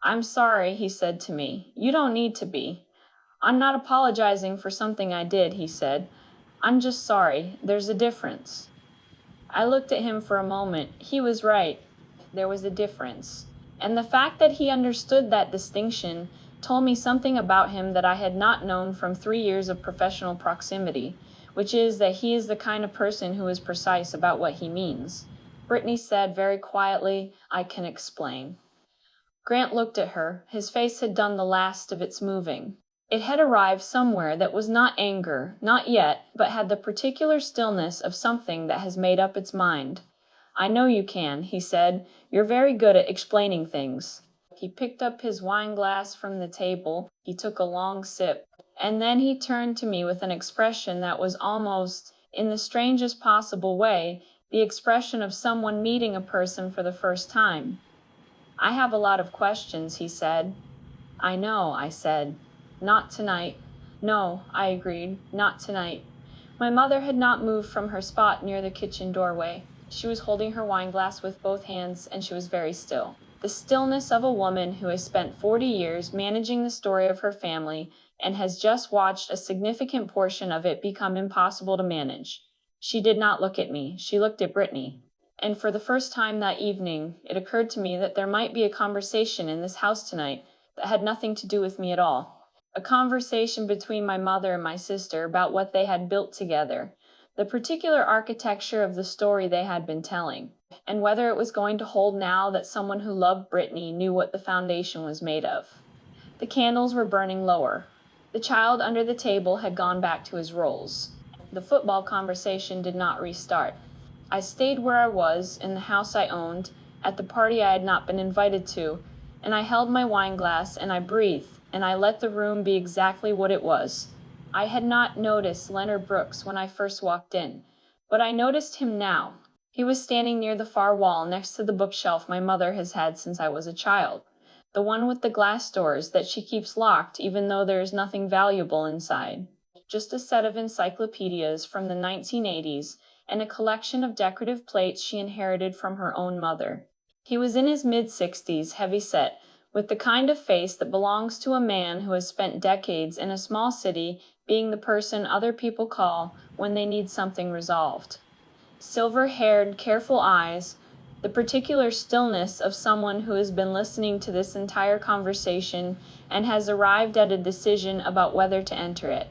"I'm sorry," he said to me. "You don't need to be." "I'm not apologizing for something I did," he said. "I'm just sorry. There's a difference." I looked at him for a moment. He was right. There was a difference. And the fact that he understood that distinction told me something about him that I had not known from 3 years of professional proximity, which is that he is the kind of person who is precise about what he means. Brittany said very quietly, "I can explain." Grant looked at her. His face had done the last of its moving. It had arrived somewhere that was not anger, not yet, but had the particular stillness of something that has made up its mind. "I know you can," he said. "You're very good at explaining things." He picked up his wine glass from the table. He took a long sip, and then he turned to me with an expression that was almost, in the strangest possible way, the expression of someone meeting a person for the first time. "I have a lot of questions," he said. "I know," I said. "Not tonight." "No," I agreed, "not tonight." My mother had not moved from her spot near the kitchen doorway. She was holding her wine glass with both hands, and she was very still. The stillness of a woman who has spent 40 years managing the story of her family and has just watched a significant portion of it become impossible to manage. She did not look at me. She looked at Brittany. And for the first time that evening, it occurred to me that there might be a conversation in this house tonight that had nothing to do with me at all. A conversation between my mother and my sister about what they had built together, the particular architecture of the story they had been telling, and whether it was going to hold now that someone who loved Brittany knew what the foundation was made of. The candles were burning lower. The child under the table had gone back to his roles. The football conversation did not restart. I stayed where I was, in the house I owned, at the party I had not been invited to, and I held my wine glass and I breathed, and I let the room be exactly what it was. I had not noticed Leonard Brooks when I first walked in, but I noticed him now. He was standing near the far wall next to the bookshelf my mother has had since I was a child, the one with the glass doors that she keeps locked even though there is nothing valuable inside. Just a set of encyclopedias from the 1980s and a collection of decorative plates she inherited from her own mother. He was in his mid-60s, heavy-set, with the kind of face that belongs to a man who has spent decades in a small city being the person other people call when they need something resolved. Silver-haired, careful eyes, the particular stillness of someone who has been listening to this entire conversation and has arrived at a decision about whether to enter it.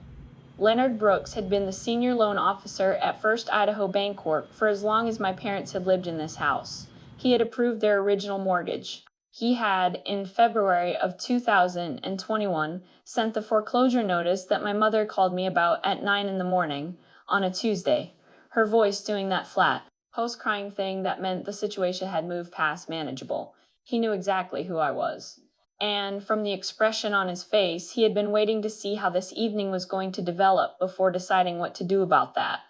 Leonard Brooks had been the senior loan officer at First Idaho Bancorp for as long as my parents had lived in this house. He had approved their original mortgage. He had, in February of 2021, sent the foreclosure notice that my mother called me about at 9 in the morning on a Tuesday, her voice doing that flat, post-crying thing that meant the situation had moved past manageable. He knew exactly who I was. And from the expression on his face, he had been waiting to see how this evening was going to develop before deciding what to do about that.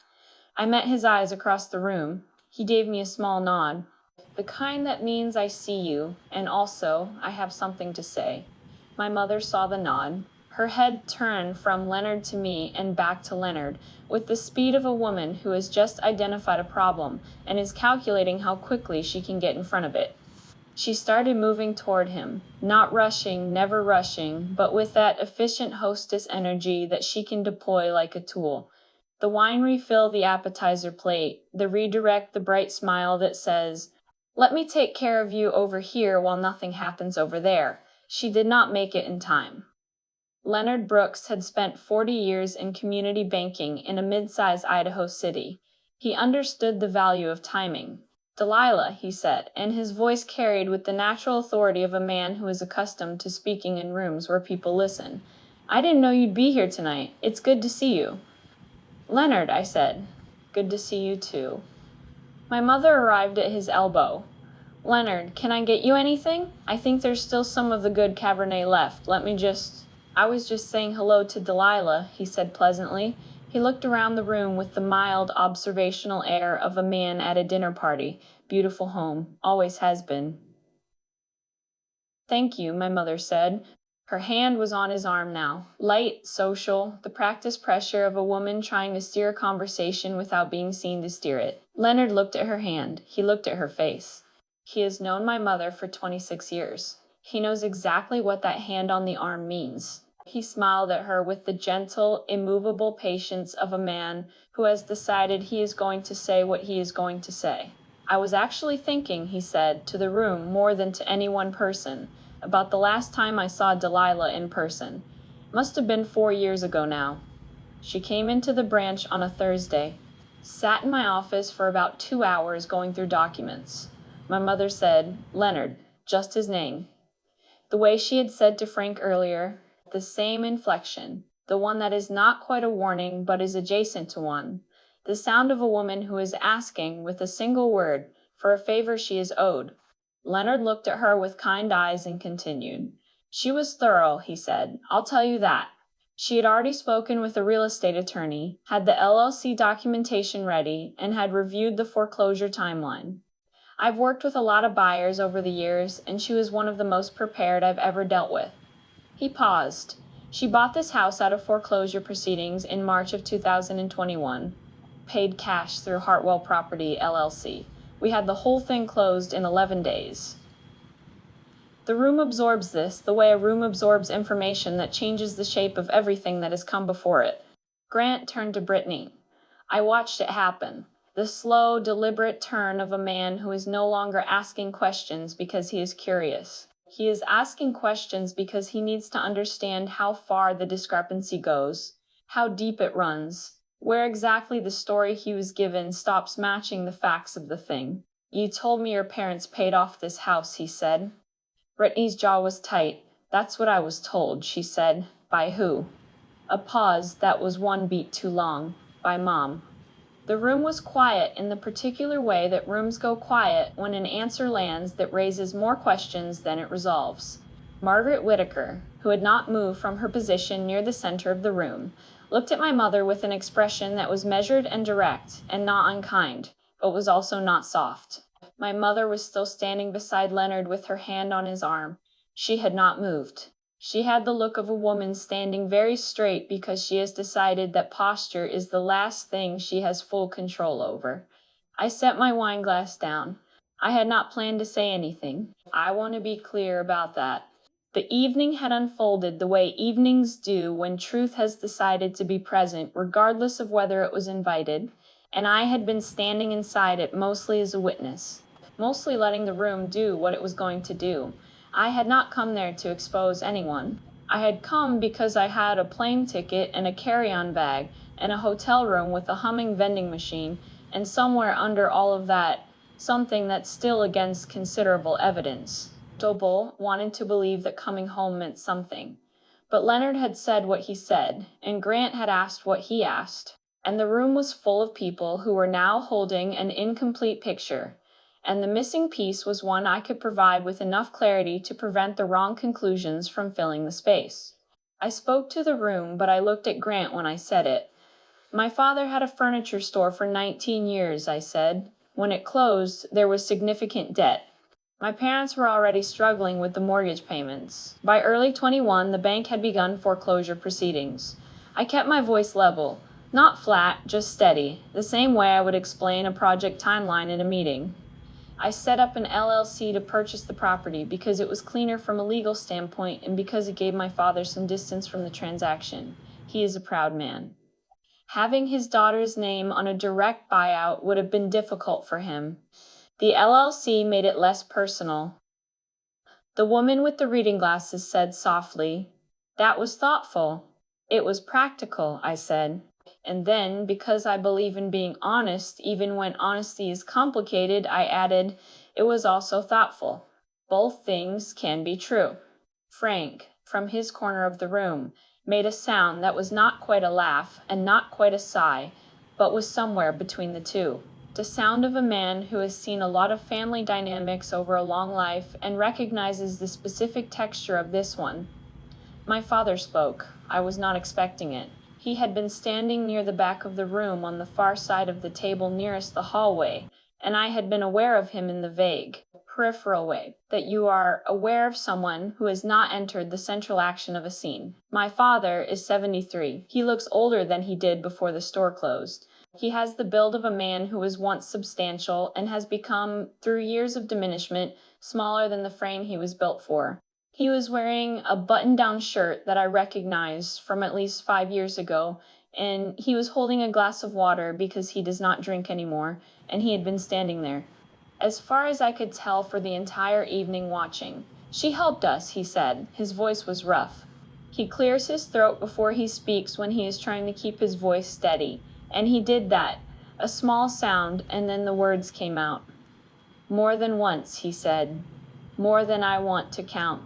I met his eyes across the room. He gave me a small nod. The kind that means I see you, and also I have something to say. My mother saw the nod. Her head turned from Leonard to me and back to Leonard, with the speed of a woman who has just identified a problem and is calculating how quickly she can get in front of it. She started moving toward him, not rushing, never rushing, but with that efficient hostess energy that she can deploy like a tool. The wine refill the appetizer plate, the redirect the bright smile that says, "Let me take care of you over here while nothing happens over there." She did not make it in time. Leonard Brooks had spent 40 years in community banking in a mid-sized Idaho city. He understood the value of timing. "Delilah," he said, and his voice carried with the natural authority of a man who is accustomed to speaking in rooms where people listen. "I didn't know you'd be here tonight. It's good to see you." "Leonard," I said. "Good to see you too." My mother arrived at his elbow. "Leonard, can I get you anything? I think there's still some of the good Cabernet left. I was just saying hello to Delilah," he said pleasantly. He looked around the room with the mild, observational air of a man at a dinner party. Beautiful home. Always has been. "Thank you," my mother said. Her hand was on his arm now. Light, social, the practiced pressure of a woman trying to steer a conversation without being seen to steer it. Leonard looked at her hand. He looked at her face. He has known my mother for 26 years. He knows exactly what that hand on the arm means. He smiled at her with the gentle, immovable patience of a man who has decided he is going to say what he is going to say. "I was actually thinking," he said, to the room more than to any one person, "about the last time I saw Delilah in person. Must have been 4 years ago now. She came into the branch on a Thursday. Sat in my office for about 2 hours going through documents. My mother said, 'Leonard,' just his name. The way she had said to Frank earlier, the same inflection, the one that is not quite a warning but is adjacent to one. The sound of a woman who is asking, with a single word, for a favor she is owed." Leonard looked at her with kind eyes and continued. "She was thorough," he said. "I'll tell you that. She had already spoken with a real estate attorney, had the LLC documentation ready, and had reviewed the foreclosure timeline. I've worked with a lot of buyers over the years, and she was one of the most prepared I've ever dealt with." He paused. She bought this house out of foreclosure proceedings in March of 2021. Paid cash through Hartwell Property, LLC. We had the whole thing closed in 11 days. The room absorbs this, the way a room absorbs information that changes the shape of everything that has come before it. Grant turned to Brittany. I watched it happen. The slow, deliberate turn of a man who is no longer asking questions because he is curious. He is asking questions because he needs to understand how far the discrepancy goes, how deep it runs, where exactly the story he was given stops matching the facts of the thing. You told me your parents paid off this house, he said. Brittany's jaw was tight. That's what I was told, she said. By who? A pause that was one beat too long. By Mom. The room was quiet in the particular way that rooms go quiet when an answer lands that raises more questions than it resolves. Margaret Whitaker, who had not moved from her position near the center of the room, looked at my mother with an expression that was measured and direct and not unkind, but was also not soft. My mother was still standing beside Leonard with her hand on his arm. She had not moved. She had the look of a woman standing very straight because she has decided that posture is the last thing she has full control over. I set my wine glass down. I had not planned to say anything. I want to be clear about that. The evening had unfolded the way evenings do when truth has decided to be present, regardless of whether it was invited, and I had been standing inside it mostly as a witness, mostly letting the room do what it was going to do. I had not come there to expose anyone. I had come because I had a plane ticket and a carry-on bag and a hotel room with a humming vending machine, and somewhere under all of that, something that's still against considerable evidence. Dobel wanted to believe that coming home meant something. But Leonard had said what he said, and Grant had asked what he asked, and the room was full of people who were now holding an incomplete picture. And the missing piece was one I could provide with enough clarity to prevent the wrong conclusions from filling the space. I spoke to the room, but I looked at Grant when I said it. My father had a furniture store for 19 years, I said. When it closed, there was significant debt. My parents were already struggling with the mortgage payments. By early 21, the bank had begun foreclosure proceedings. I kept my voice level, not flat, just steady, the same way I would explain a project timeline in a meeting. I set up an LLC to purchase the property because it was cleaner from a legal standpoint and because it gave my father some distance from the transaction. He is a proud man. Having his daughter's name on a direct buyout would have been difficult for him. The LLC made it less personal. The woman with the reading glasses said softly, "That was thoughtful." "It was practical," I said. And then, because I believe in being honest, even when honesty is complicated, I added, "It was also thoughtful." Both things can be true. Frank, from his corner of the room, made a sound that was not quite a laugh and not quite a sigh, but was somewhere between the two. The sound of a man who has seen a lot of family dynamics over a long life and recognizes the specific texture of this one. My father spoke. I was not expecting it. He had been standing near the back of the room on the far side of the table nearest the hallway, and I had been aware of him in the vague, peripheral way that you are aware of someone who has not entered the central action of a scene. My father is 73. He looks older than he did before the store closed. He has the build of a man who was once substantial and has become, through years of diminishment, smaller than the frame he was built for. He was wearing a button-down shirt that I recognized from at least 5 years ago, and he was holding a glass of water because he does not drink anymore, and he had been standing there. As far as I could tell for the entire evening watching. "She helped us," he said. His voice was rough. He clears his throat before he speaks when he is trying to keep his voice steady, and he did that. A small sound, and then the words came out. "More than once," he said. "More than I want to count."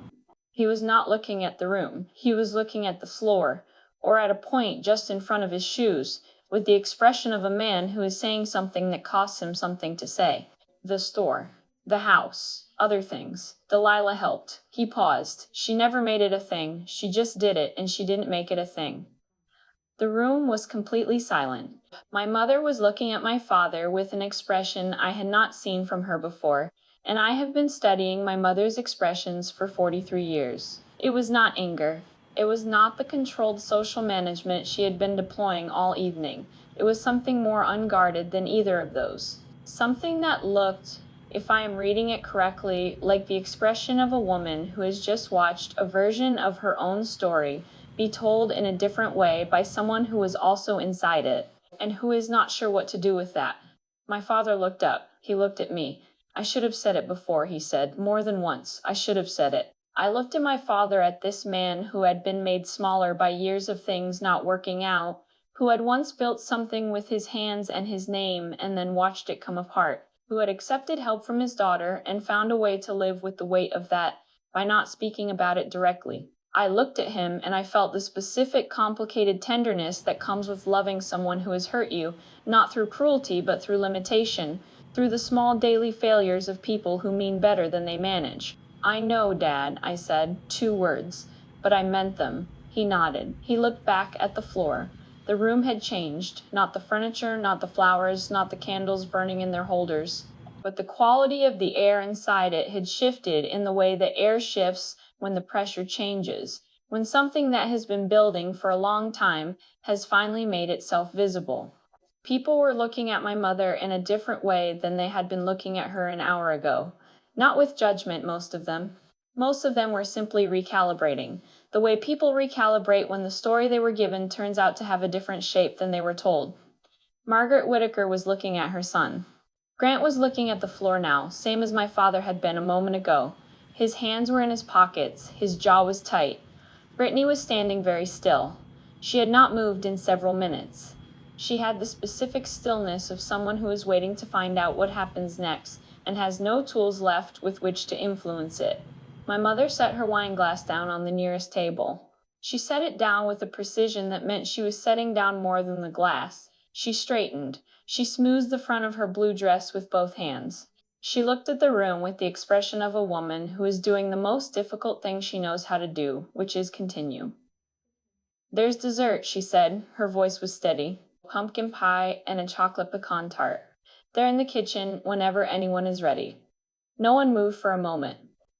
He was not looking at the room. He was looking at the floor, or at a point just in front of his shoes, with the expression of a man who is saying something that costs him something to say. The store. The house. Other things. Delilah helped. He paused. She never made it a thing. She just did it, and she didn't make it a thing. The room was completely silent. My mother was looking at my father with an expression I had not seen from her before, and I have been studying my mother's expressions for 43 years. It was not anger. It was not the controlled social management she had been deploying all evening. It was something more unguarded than either of those. Something that looked, if I am reading it correctly, like the expression of a woman who has just watched a version of her own story be told in a different way by someone who was also inside it, and who is not sure what to do with that. My father looked up. He looked at me. I should have said it before, he said, more than once. I should have said it. I looked at my father, at this man who had been made smaller by years of things not working out, who had once built something with his hands and his name and then watched it come apart, who had accepted help from his daughter and found a way to live with the weight of that by not speaking about it directly. I looked at him and I felt the specific, complicated tenderness that comes with loving someone who has hurt you, not through cruelty but through limitation, through the small daily failures of people who mean better than they manage. I know, Dad, I said, 2 words, but I meant them. He nodded. He looked back at the floor. The room had changed, not the furniture, not the flowers, not the candles burning in their holders, but the quality of the air inside it had shifted in the way that air shifts when the pressure changes, when something that has been building for a long time has finally made itself visible. People were looking at my mother in a different way than they had been looking at her an hour ago. Not with judgment, most of them. Most of them were simply recalibrating, the way people recalibrate when the story they were given turns out to have a different shape than they were told. Margaret Whittaker was looking at her son. Grant was looking at the floor now, same as my father had been a moment ago. His hands were in his pockets, his jaw was tight. Brittany was standing very still. She had not moved in several minutes. She had the specific stillness of someone who is waiting to find out what happens next and has no tools left with which to influence it. My mother set her wine glass down on the nearest table. She set it down with a precision that meant she was setting down more than the glass. She straightened. She smoothed the front of her blue dress with both hands. She looked at the room with the expression of a woman who is doing the most difficult thing she knows how to do, which is continue. There's dessert, she said. Her voice was steady. Pumpkin pie and a chocolate pecan tart. They're in the kitchen whenever anyone is ready. No one moved for a moment.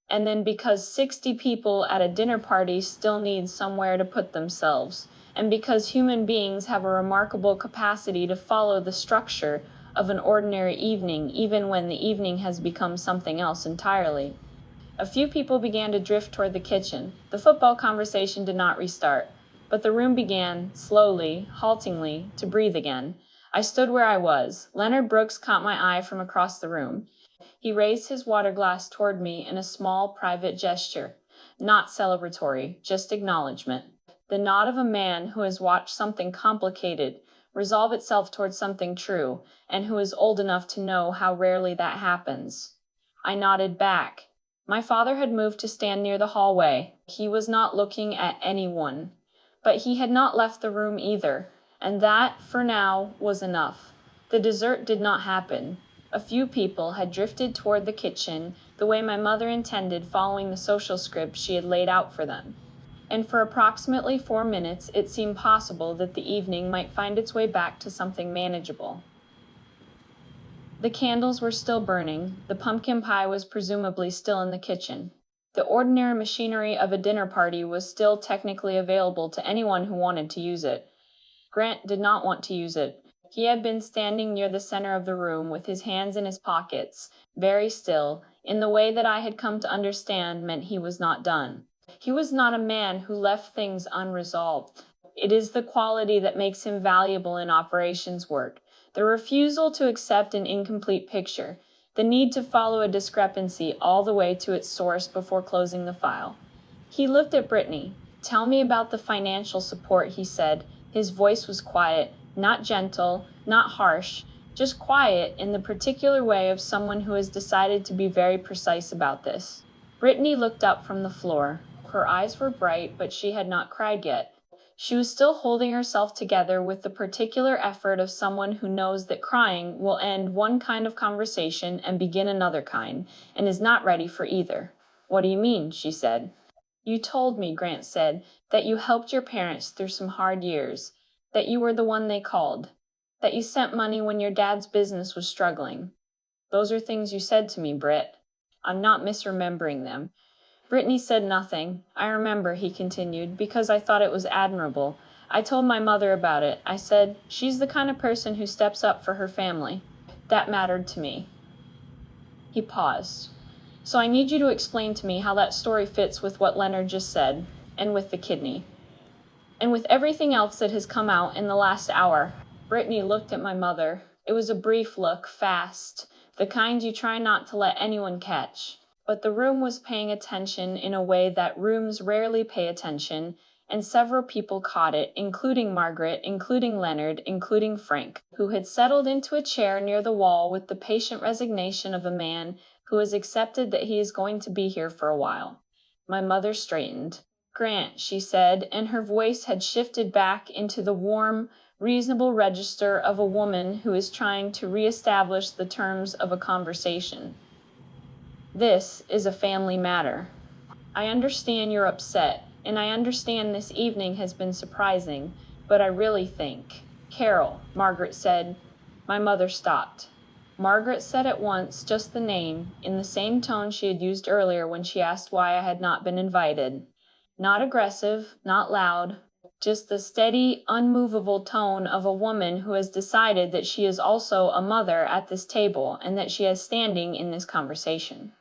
And then, because 60 people at a dinner party still need somewhere to put themselves, and because human beings have a remarkable capacity to follow the structure of an ordinary evening, even when the evening has become something else entirely. A few people began to drift toward the kitchen. The football conversation did not restart, but the room began, slowly, haltingly, to breathe again. I stood where I was. Leonard Brooks caught my eye from across the room. He raised his water glass toward me in a small, private gesture. Not celebratory, just acknowledgement. The nod of a man who has watched something complicated resolve itself toward something true, and who is old enough to know how rarely that happens. I nodded back. My father had moved to stand near the hallway. He was not looking at anyone. But he had not left the room either, and that, for now, was enough. The dessert did not happen. A few people had drifted toward the kitchen the way my mother intended, following the social script she had laid out for them. And for approximately 4 minutes, it seemed possible that the evening might find its way back to something manageable. The candles were still burning. The pumpkin pie was presumably still in the kitchen. The ordinary machinery of a dinner party was still technically available to anyone who wanted to use it. Grant did not want to use it. He had been standing near the center of the room with his hands in his pockets, very still, in the way that I had come to understand meant he was not done. He was not a man who left things unresolved. It is the quality that makes him valuable in operations work. The refusal to accept an incomplete picture, the need to follow a discrepancy all the way to its source before closing the file. He looked at Brittany. "Tell me about the financial support," he said. His voice was quiet, not gentle, not harsh, just quiet in the particular way of someone who has decided to be very precise about this. Brittany looked up from the floor. Her eyes were bright, but she had not cried yet. She was still holding herself together with the particular effort of someone who knows that crying will end one kind of conversation and begin another kind, and is not ready for either. "What do you mean?" she said. "You told me," Grant said, "that you helped your parents through some hard years, that you were the one they called, that you sent money when your dad's business was struggling. Those are things you said to me, Britt. I'm not misremembering them." Brittany said nothing. I remember, he continued, because I thought it was admirable. I told my mother about it. I said, she's the kind of person who steps up for her family. That mattered to me. He paused. So I need you to explain to me how that story fits with what Leonard just said, and with the kidney, and with everything else that has come out in the last hour. Brittany looked at my mother. It was a brief look, fast, the kind you try not to let anyone catch. But the room was paying attention in a way that rooms rarely pay attention, and several people caught it, including Margaret, including Leonard, including Frank, who had settled into a chair near the wall with the patient resignation of a man who has accepted that he is going to be here for a while. My mother straightened. Grant, she said, and her voice had shifted back into the warm, reasonable register of a woman who is trying to reestablish the terms of a conversation. This is a family matter. I understand you're upset, and I understand this evening has been surprising, but I really think... Carol, Margaret said. My mother stopped. Margaret said at once just the name, in the same tone she had used earlier when she asked why I had not been invited. Not aggressive, not loud, just the steady, unmovable tone of a woman who has decided that she is also a mother at this table and that she has standing in this conversation.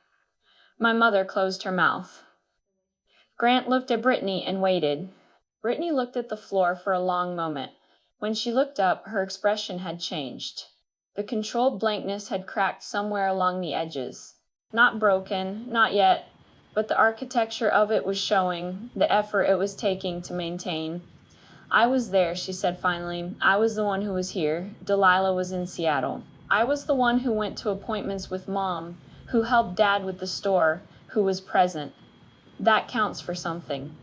My mother closed her mouth. Grant looked at Brittany and waited. Brittany looked at the floor for a long moment. When she looked up, her expression had changed. The controlled blankness had cracked somewhere along the edges. Not broken, not yet, but the architecture of it was showing, the effort it was taking to maintain. I was there, she said finally. I was the one who was here. Delilah was in Seattle. I was the one who went to appointments with Mom, who helped Dad with the store, who was present. That counts for something.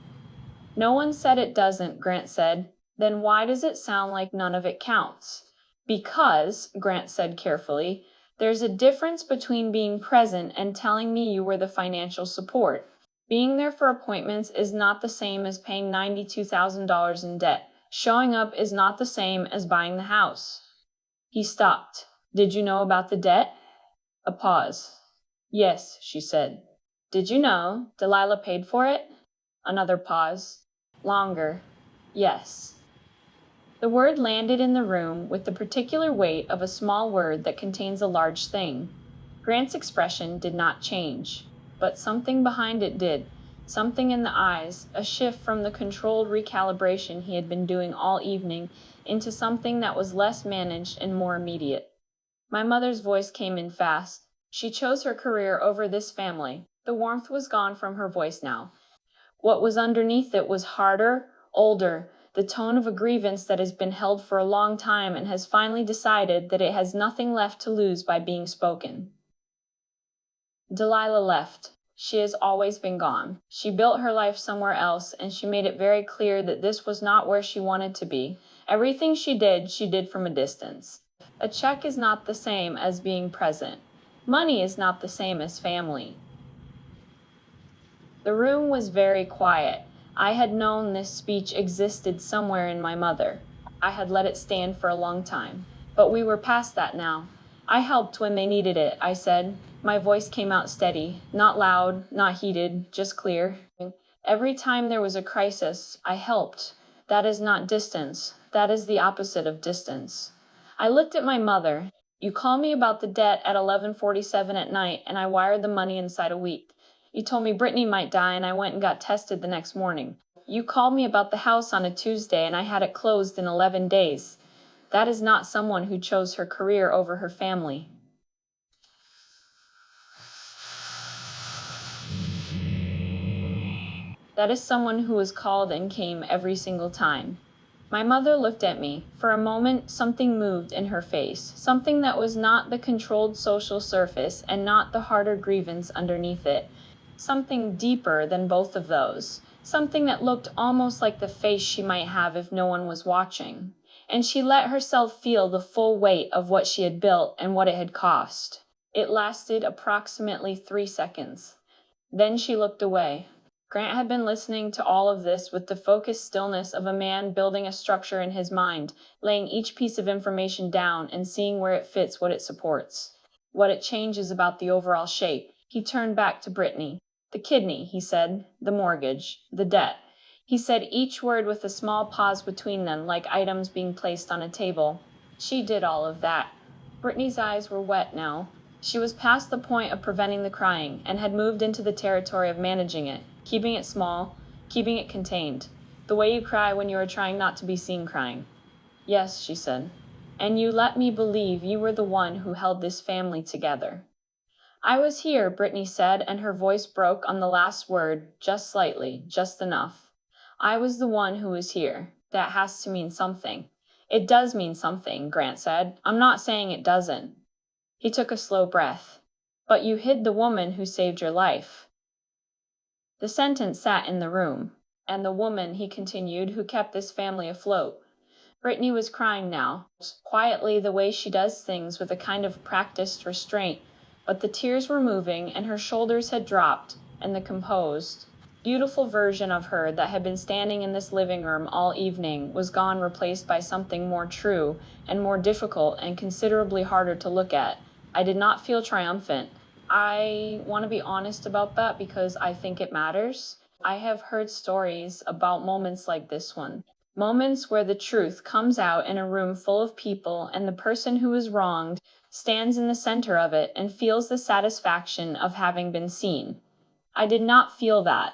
No one said it doesn't, Grant said. Then why does it sound like none of it counts? Because, Grant said carefully, there's a difference between being present and telling me you were the financial support. Being there for appointments is not the same as paying $92,000 in debt. Showing up is not the same as buying the house. He stopped. Did you know about the debt? A pause. Yes, she said. Did you know Delilah paid for it? Another pause. Longer. Yes. The word landed in the room with the particular weight of a small word that contains a large thing. Grant's expression did not change, but something behind it did. Something in the eyes, a shift from the controlled recalibration he had been doing all evening into something that was less managed and more immediate. My mother's voice came in fast. She chose her career over this family. The warmth was gone from her voice now. What was underneath it was harder, older, the tone of a grievance that has been held for a long time and has finally decided that it has nothing left to lose by being spoken. Delilah left. She has always been gone. She built her life somewhere else, and she made it very clear that this was not where she wanted to be. Everything she did from a distance. A check is not the same as being present. Money is not the same as family. The room was very quiet. I had known this speech existed somewhere in my mother. I had let it stand for a long time. But we were past that now. I helped when they needed it, I said. My voice came out steady, not loud, not heated, just clear. Every time there was a crisis, I helped. That is not distance. That is the opposite of distance. I looked at my mother. You called me about the debt at 11:47 at night, and I wired the money inside a week. You told me Brittany might die, and I went and got tested the next morning. You called me about the house on a Tuesday, and I had it closed in 11 days. That is not someone who chose her career over her family. That is someone who was called and came every single time. My mother looked at me. For a moment, something moved in her face, something that was not the controlled social surface and not the harder grievance underneath it. Something deeper than both of those. Something that looked almost like the face she might have if no one was watching. And she let herself feel the full weight of what she had built and what it had cost. It lasted approximately 3 seconds. Then she looked away. Grant had been listening to all of this with the focused stillness of a man building a structure in his mind, laying each piece of information down and seeing where it fits what it supports, what it changes about the overall shape. He turned back to Brittany. The kidney, he said, the mortgage, the debt. He said each word with a small pause between them, like items being placed on a table. She did all of that. Brittany's eyes were wet now. She was past the point of preventing the crying and had moved into the territory of managing it, keeping it small, keeping it contained. The way you cry when you are trying not to be seen crying. Yes, she said. And you let me believe you were the one who held this family together. I was here, Brittany said, and her voice broke on the last word, just slightly, just enough. I was the one who was here. That has to mean something. It does mean something, Grant said. I'm not saying it doesn't. He took a slow breath. But you hid the woman who saved your life. The sentence sat in the room. And the woman, he continued, who kept this family afloat. Brittany was crying now, quietly the way she does things with a kind of practiced restraint, but the tears were moving and her shoulders had dropped, and the composed, beautiful version of her that had been standing in this living room all evening was gone, replaced by something more true and more difficult and considerably harder to look at. I did not feel triumphant. I want to be honest about that because I think it matters. I have heard stories about moments like this one. Moments where the truth comes out in a room full of people and the person who is wronged stands in the center of it and feels the satisfaction of having been seen. I did not feel that.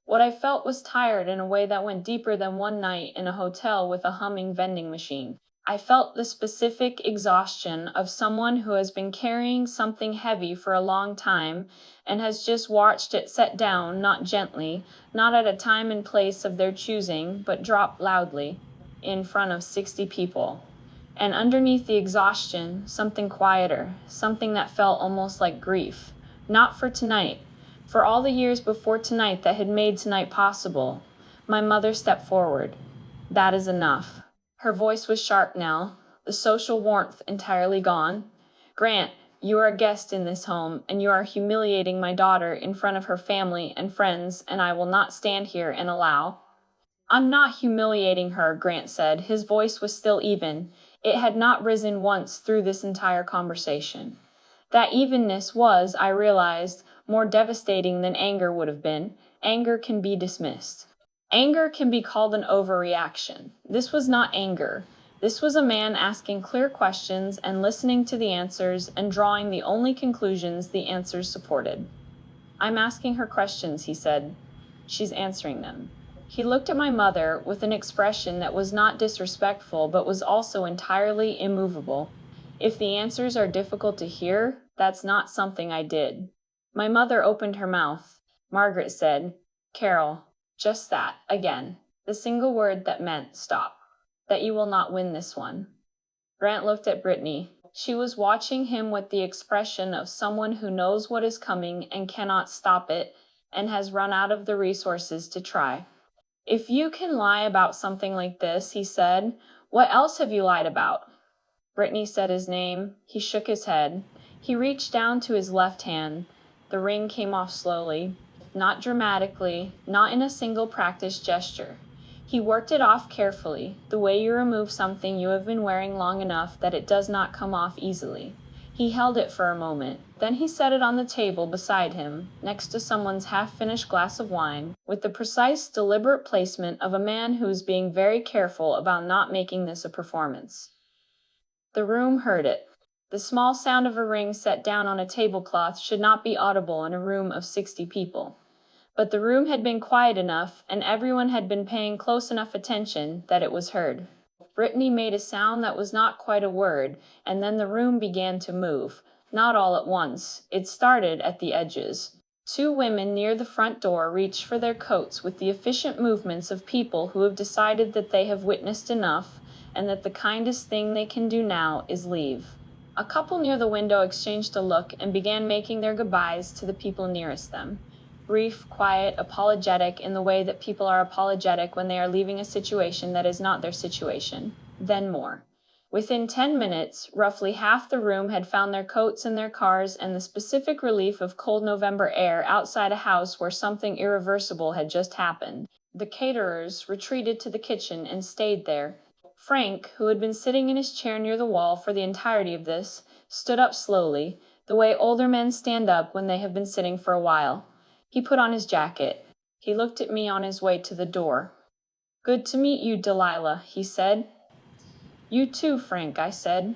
What I felt was tired in a way that went deeper than one night in a hotel with a humming vending machine. I felt the specific exhaustion of someone who has been carrying something heavy for a long time and has just watched it set down, not gently, not at a time and place of their choosing, but drop loudly in front of 60 people. And underneath the exhaustion, something quieter, something that felt almost like grief. Not for tonight, for all the years before tonight that had made tonight possible. My mother stepped forward. That is enough. Her voice was sharp now, the social warmth entirely gone. Grant, you are a guest in this home, and you are humiliating my daughter in front of her family and friends, and I will not stand here and allow. I'm not humiliating her, Grant said. His voice was still even. It had not risen once through this entire conversation. That evenness was, I realized, more devastating than anger would have been. Anger can be dismissed. Anger can be called an overreaction. This was not anger. This was a man asking clear questions and listening to the answers and drawing the only conclusions the answers supported. I'm asking her questions, he said. She's answering them. He looked at my mother with an expression that was not disrespectful but was also entirely immovable. If the answers are difficult to hear, that's not something I did. My mother opened her mouth. Margaret said, Carol, just that, again, the single word that meant stop, that you will not win this one. Grant looked at Brittany. She was watching him with the expression of someone who knows what is coming and cannot stop it and has run out of the resources to try. If you can lie about something like this, he said, what else have you lied about? Brittany said his name. He shook his head. He reached down to his left hand. The ring came off slowly, not dramatically, not in a single practiced gesture. He worked it off carefully, the way you remove something you have been wearing long enough that it does not come off easily. He held it for a moment. Then he set it on the table beside him, next to someone's half-finished glass of wine, with the precise, deliberate placement of a man who is being very careful about not making this a performance. The room heard it. The small sound of a ring set down on a tablecloth should not be audible in a room of 60 people. But the room had been quiet enough, and everyone had been paying close enough attention that it was heard. Brittany made a sound that was not quite a word, and then the room began to move. Not all at once. It started at the edges. Two women near the front door reached for their coats with the efficient movements of people who have decided that they have witnessed enough, and that the kindest thing they can do now is leave. A couple near the window exchanged a look and began making their goodbyes to the people nearest them. Brief, quiet, apologetic in the way that people are apologetic when they are leaving a situation that is not their situation. Then more. Within 10 minutes, roughly half the room had found their coats in their cars, and the specific relief of cold November air outside a house where something irreversible had just happened. The caterers retreated to the kitchen and stayed there. Frank, who had been sitting in his chair near the wall for the entirety of this, stood up slowly, the way older men stand up when they have been sitting for a while. He put on his jacket. He looked at me on his way to the door. "Good to meet you, Delilah," he said. "You too, Frank," I said.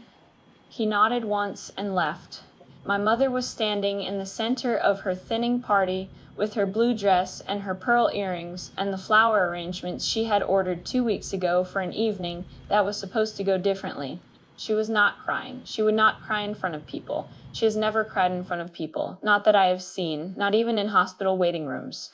He nodded once and left. My mother was standing in the center of her thinning party with her blue dress and her pearl earrings and the flower arrangements she had ordered 2 weeks ago for an evening that was supposed to go differently. She was not crying. She would not cry in front of people. She has never cried in front of people, not that I have seen, not even in hospital waiting rooms.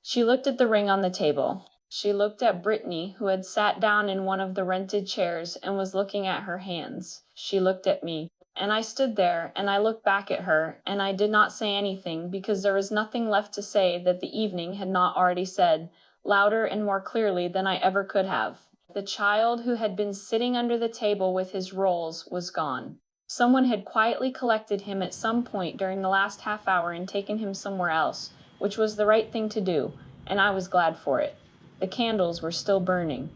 She looked at the ring on the table. She looked at Brittany, who had sat down in one of the rented chairs and was looking at her hands. She looked at me, and I stood there, and I looked back at her, and I did not say anything because there was nothing left to say that the evening had not already said, louder and more clearly than I ever could have. The child who had been sitting under the table with his rolls was gone. Someone had quietly collected him at some point during the last half hour and taken him somewhere else, which was the right thing to do, and I was glad for it. The candles were still burning.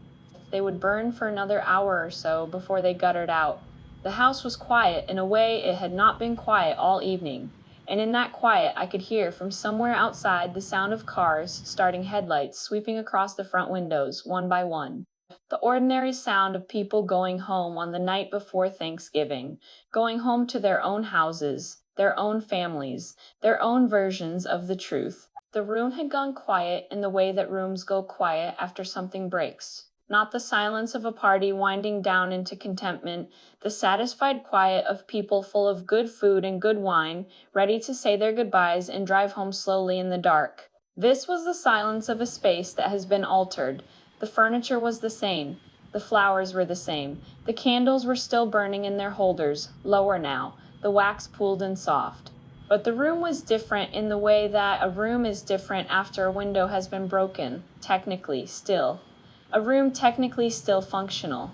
They would burn for another hour or so before they guttered out. The house was quiet in a way it had not been quiet all evening, and in that quiet I could hear from somewhere outside the sound of cars starting headlights sweeping across the front windows, one by one. The ordinary sound of people going home on the night before Thanksgiving, going home to their own houses, their own families, their own versions of the truth. The room had gone quiet in the way that rooms go quiet after something breaks. Not the silence of a party winding down into contentment, the satisfied quiet of people full of good food and good wine, ready to say their goodbyes and drive home slowly in the dark. This was the silence of a space that has been altered. The furniture was the same. The flowers were the same. The candles were still burning in their holders, lower now, the wax pooled and soft. But the room was different in the way that a room is different after a window has been broken, technically still. A room technically still functional,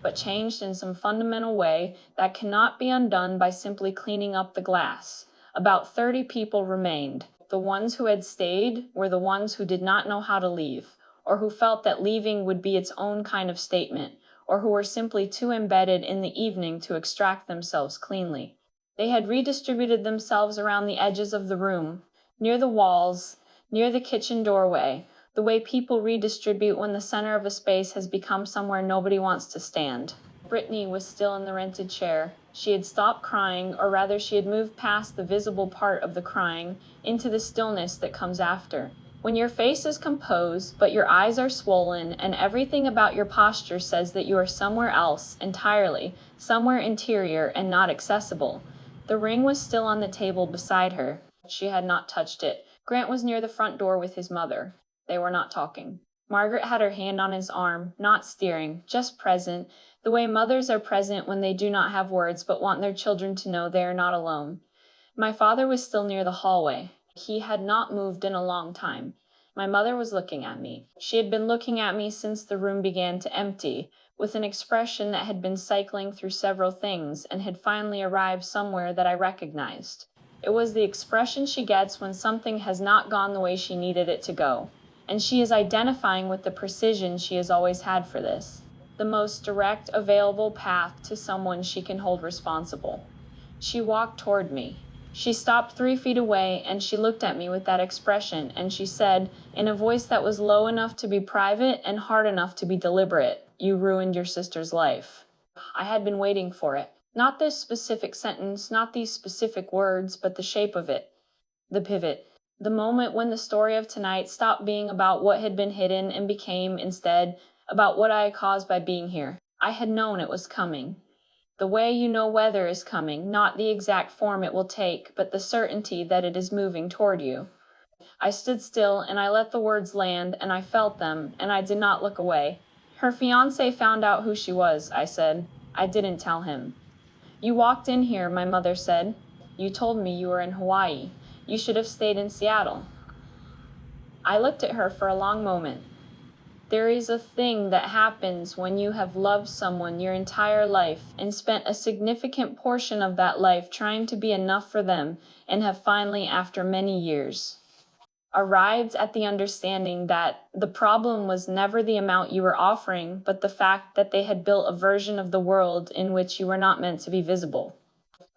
but changed in some fundamental way that cannot be undone by simply cleaning up the glass. About 30 people remained. The ones who had stayed were the ones who did not know how to leave, or who felt that leaving would be its own kind of statement, or who were simply too embedded in the evening to extract themselves cleanly. They had redistributed themselves around the edges of the room, near the walls, near the kitchen doorway, the way people redistribute when the center of a space has become somewhere nobody wants to stand. Brittany was still in the rented chair. She had stopped crying, or rather she had moved past the visible part of the crying into the stillness that comes after. When your face is composed, but your eyes are swollen, and everything about your posture says that you are somewhere else, entirely, somewhere interior and not accessible. The ring was still on the table beside her. She had not touched it. Grant was near the front door with his mother. They were not talking. Margaret had her hand on his arm, not steering, just present, the way mothers are present when they do not have words but want their children to know they are not alone. My father was still near the hallway. He had not moved in a long time. My mother was looking at me. She had been looking at me since the room began to empty, with an expression that had been cycling through several things and had finally arrived somewhere that I recognized. It was the expression she gets when something has not gone the way she needed it to go, and she is identifying with the precision she has always had for this, the most direct available path to someone she can hold responsible. She walked toward me. She stopped 3 feet away, and she looked at me with that expression, and she said, in a voice that was low enough to be private and hard enough to be deliberate, "You ruined your sister's life." I had been waiting for it. Not this specific sentence, not these specific words, but the shape of it. The pivot. The moment when the story of tonight stopped being about what had been hidden and became, instead, about what I had caused by being here. I had known it was coming. The way you know weather is coming, not the exact form it will take, but the certainty that it is moving toward you. I stood still, and I let the words land, and I felt them, and I did not look away. "Her fiancé found out who she was," I said. I didn't tell him. "You walked in here," my mother said. "You told me you were in Hawaii. You should have stayed in Seattle." I looked at her for a long moment. There is a thing that happens when you have loved someone your entire life and spent a significant portion of that life trying to be enough for them and have finally, after many years, arrived at the understanding that the problem was never the amount you were offering, but the fact that they had built a version of the world in which you were not meant to be visible.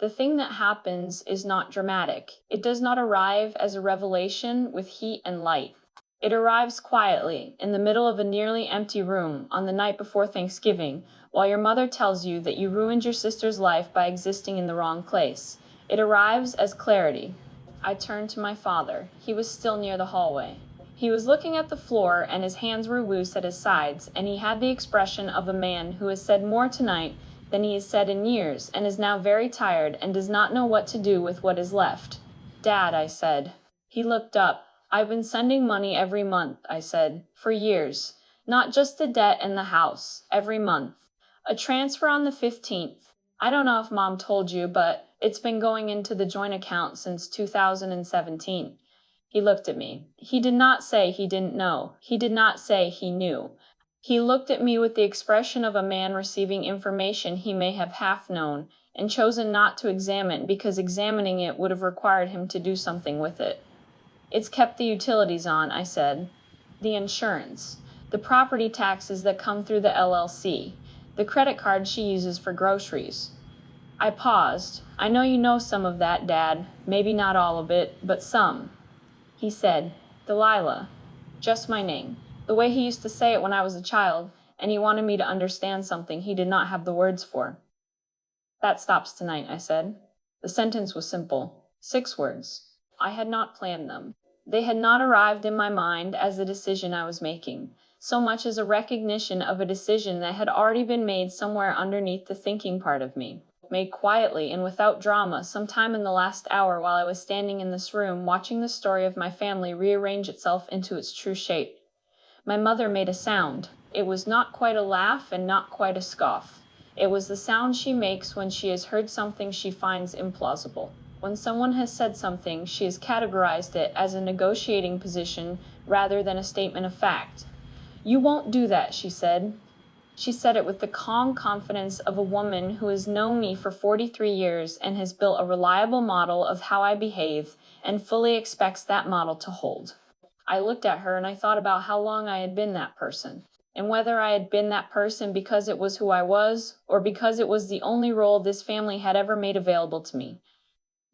The thing that happens is not dramatic. It does not arrive as a revelation with heat and light. It arrives quietly, in the middle of a nearly empty room, on the night before Thanksgiving, while your mother tells you that you ruined your sister's life by existing in the wrong place. It arrives as clarity. I turned to my father. He was still near the hallway. He was looking at the floor, and his hands were loose at his sides, and he had the expression of a man who has said more tonight than he has said in years, and is now very tired and does not know what to do with what is left. "Dad," I said. He looked up. "I've been sending money every month," I said, "for years. Not just the debt and the house, every month. A transfer on the 15th. I don't know if Mom told you, but it's been going into the joint account since 2017. He looked at me. He did not say he didn't know. He did not say he knew. He looked at me with the expression of a man receiving information he may have half known and chosen not to examine because examining it would have required him to do something with it. "It's kept the utilities on," I said. "The insurance. The property taxes that come through the LLC. The credit card she uses for groceries." I paused. "I know you know some of that, Dad. Maybe not all of it, but some." He said, "Delilah." Just my name. The way he used to say it when I was a child, and he wanted me to understand something he did not have the words for. "That stops tonight," I said. The sentence was simple. 6 words. I had not planned them. They had not arrived in my mind as a decision I was making, so much as a recognition of a decision that had already been made somewhere underneath the thinking part of me. Made quietly and without drama sometime in the last hour while I was standing in this room watching the story of my family rearrange itself into its true shape. My mother made a sound. It was not quite a laugh and not quite a scoff. It was the sound she makes when she has heard something she finds implausible. When someone has said something, she has categorized it as a negotiating position rather than a statement of fact. "You won't do that," she said. She said it with the calm confidence of a woman who has known me for 43 years and has built a reliable model of how I behave and fully expects that model to hold. I looked at her and I thought about how long I had been that person, and whether I had been that person because it was who I was, or because it was the only role this family had ever made available to me.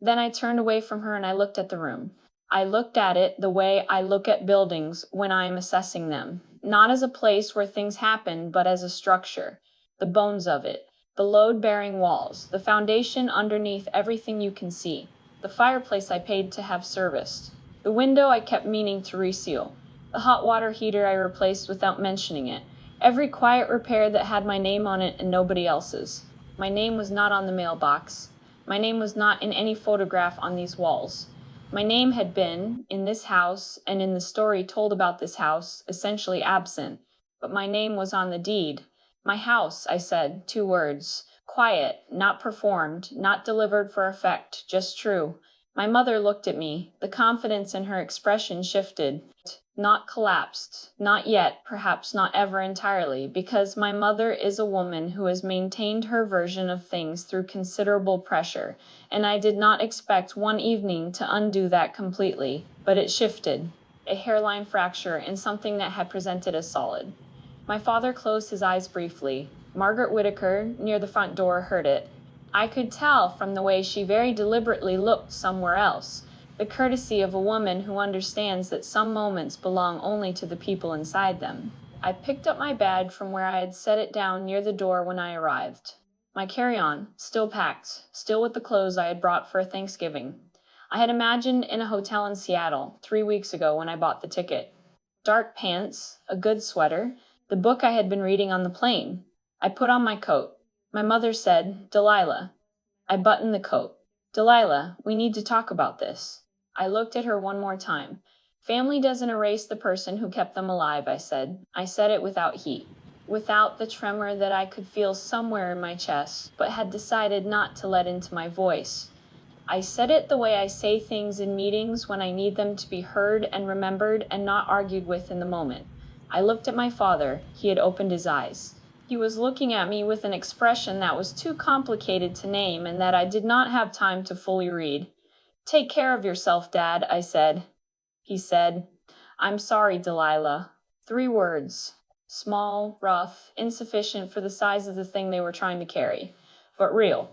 Then I turned away from her and I looked at the room. I looked at it the way I look at buildings when I am assessing them, not as a place where things happen, but as a structure, the bones of it, the load-bearing walls, the foundation underneath everything you can see, the fireplace I paid to have serviced, the window I kept meaning to reseal, the hot water heater I replaced without mentioning it, every quiet repair that had my name on it and nobody else's. My name was not on the mailbox. My name was not in any photograph on these walls. My name had been, in this house and in the story told about this house, essentially absent, but my name was on the deed. "My house," I said, 2 words. Quiet, not performed, not delivered for effect, just true. My mother looked at me. The confidence in her expression shifted. Not collapsed, not yet, perhaps not ever entirely, because my mother is a woman who has maintained her version of things through considerable pressure, and I did not expect one evening to undo that completely, but it shifted. A hairline fracture in something that had presented as solid. My father closed his eyes briefly. Margaret Whitaker, near the front door, heard it. I could tell from the way she very deliberately looked somewhere else. The courtesy of a woman who understands that some moments belong only to the people inside them. I picked up my bag from where I had set it down near the door when I arrived. My carry-on, still packed, still with the clothes I had brought for Thanksgiving. I had imagined in a hotel in Seattle 3 weeks ago when I bought the ticket. Dark pants, a good sweater, the book I had been reading on the plane. I put on my coat. My mother said, "Delilah." I buttoned the coat. "Delilah, we need to talk about this." I looked at her one more time. "Family doesn't erase the person who kept them alive," I said. I said it without heat, without the tremor that I could feel somewhere in my chest, but had decided not to let into my voice. I said it the way I say things in meetings when I need them to be heard and remembered and not argued with in the moment. I looked at my father. He had opened his eyes. He was looking at me with an expression that was too complicated to name and that I did not have time to fully read. "Take care of yourself, Dad," I said. He said, "I'm sorry, Delilah." 3 words. Small, rough, insufficient for the size of the thing they were trying to carry, but real.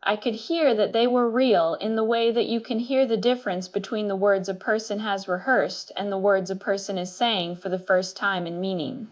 I could hear that they were real in the way that you can hear the difference between the words a person has rehearsed and the words a person is saying for the first time in meaning.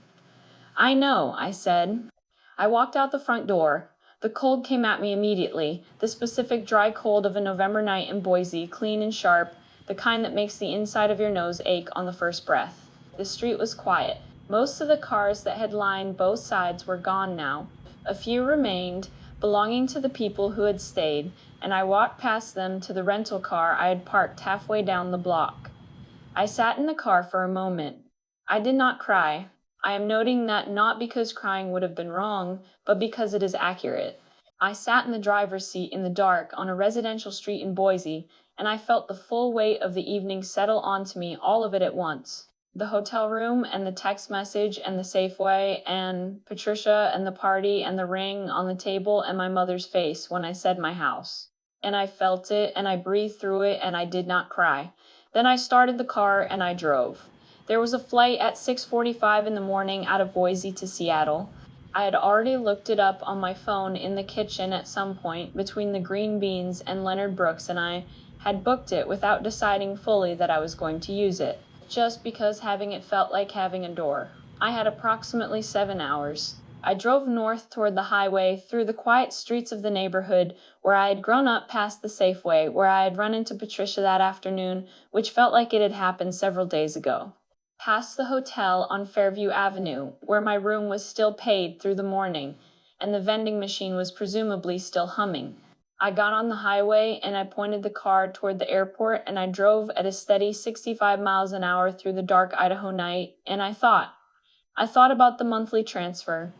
I know, I said. I walked out the front door. The cold came at me immediately, the specific dry cold of a November night in Boise, clean and sharp, the kind that makes the inside of your nose ache on the first breath. The street was quiet. Most of the cars that had lined both sides were gone now. A few remained, belonging to the people who had stayed, and I walked past them to the rental car I had parked halfway down the block. I sat in the car for a moment. I did not cry. I am noting that not because crying would have been wrong, but because it is accurate. I sat in the driver's seat in the dark on a residential street in Boise, and I felt the full weight of the evening settle onto me, all of it at once. The hotel room and the text message and the Safeway and Patricia and the party and the ring on the table and my mother's face when I said my house. And I felt it and I breathed through it and I did not cry. Then I started the car and I drove. There was a flight at 6:45 in the morning out of Boise to Seattle. I had already looked it up on my phone in the kitchen at some point between the green beans and Leonard Brooks, and I had booked it without deciding fully that I was going to use it, just because having it felt like having a door. I had approximately 7 hours. I drove north toward the highway through the quiet streets of the neighborhood where I had grown up past the Safeway, where I had run into Patricia that afternoon, which felt like it had happened several days ago. Past the hotel on Fairview Avenue, where my room was still paid through the morning, and the vending machine was presumably still humming. I got on the highway and I pointed the car toward the airport and I drove at a steady 65 miles an hour through the dark Idaho night, and I thought about the monthly transfer.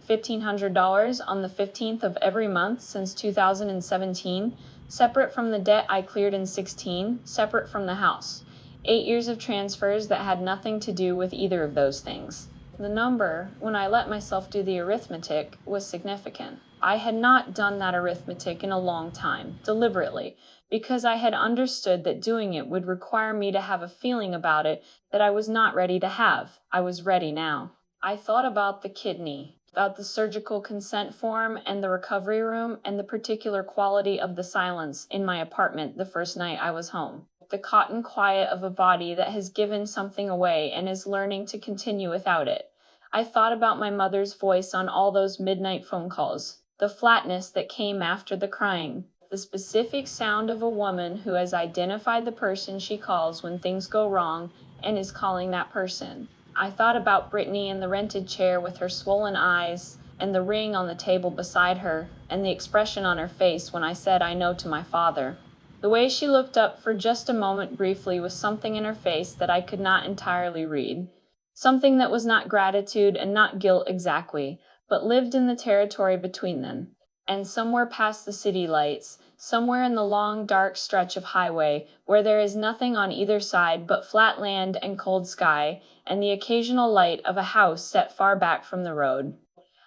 $1,500 on the 15th of every month since 2017, separate from the debt I cleared in 16, separate from the house. 8 years of transfers that had nothing to do with either of those things. The number, when I let myself do the arithmetic, was significant. I had not done that arithmetic in a long time, deliberately, because I had understood that doing it would require me to have a feeling about it that I was not ready to have. I was ready now. I thought about the kidney, about the surgical consent form and the recovery room and the particular quality of the silence in my apartment the first night I was home. The cotton quiet of a body that has given something away and is learning to continue without it. I thought about my mother's voice on all those midnight phone calls, the flatness that came after the crying, the specific sound of a woman who has identified the person she calls when things go wrong and is calling that person. I thought about Brittany in the rented chair with her swollen eyes and the ring on the table beside her and the expression on her face when I said I know to my father. The way she looked up for just a moment briefly was something in her face that I could not entirely read. Something that was not gratitude and not guilt exactly, but lived in the territory between them. And somewhere past the city lights, somewhere in the long dark stretch of highway, where there is nothing on either side but flat land and cold sky, and the occasional light of a house set far back from the road.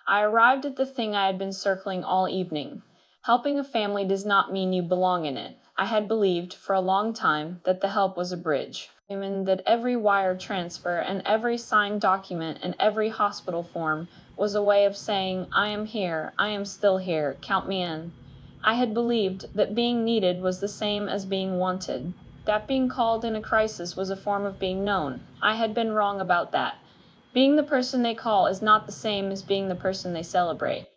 I arrived at the thing I had been circling all evening. Helping a family does not mean you belong in it. I had believed for a long time that the help was a bridge, and that every wire transfer and every signed document and every hospital form was a way of saying, I am here, I am still here, count me in. I had believed that being needed was the same as being wanted, that being called in a crisis was a form of being known. I had been wrong about that. Being the person they call is not the same as being the person they celebrate.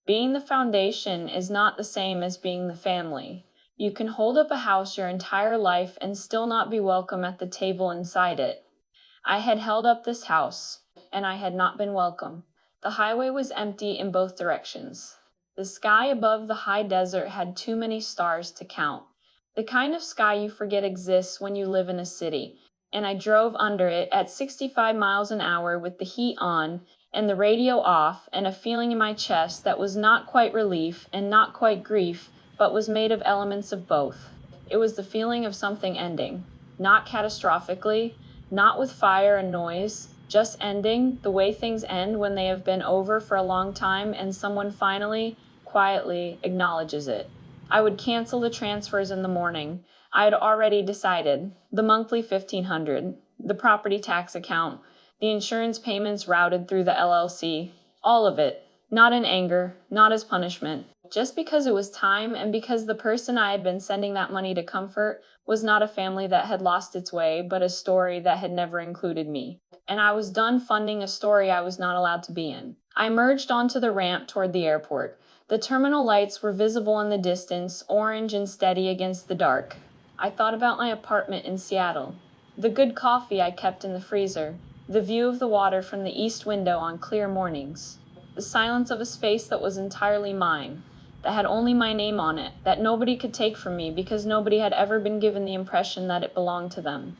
Being the foundation is not the same as being the family. You can hold up a house your entire life and still not be welcome at the table inside it. I had held up this house, and I had not been welcome. The highway was empty in both directions. The sky above the high desert had too many stars to count. The kind of sky you forget exists when you live in a city, and I drove under it at 65 miles an hour with the heat on and the radio off and a feeling in my chest that was not quite relief and not quite grief, but was made of elements of both. It was the feeling of something ending, not catastrophically, not with fire and noise, just ending the way things end when they have been over for a long time and someone finally, quietly acknowledges it. I would cancel the transfers in the morning. I had already decided. The monthly $1,500, the property tax account, the insurance payments routed through the LLC, all of it, not in anger, not as punishment, just because it was time and because the person I had been sending that money to comfort was not a family that had lost its way, but a story that had never included me. And I was done funding a story I was not allowed to be in. I emerged onto the ramp toward the airport. The terminal lights were visible in the distance, orange and steady against the dark. I thought about my apartment in Seattle, the good coffee I kept in the freezer, the view of the water from the east window on clear mornings, the silence of a space that was entirely mine, that had only my name on it, that nobody could take from me because nobody had ever been given the impression that it belonged to them.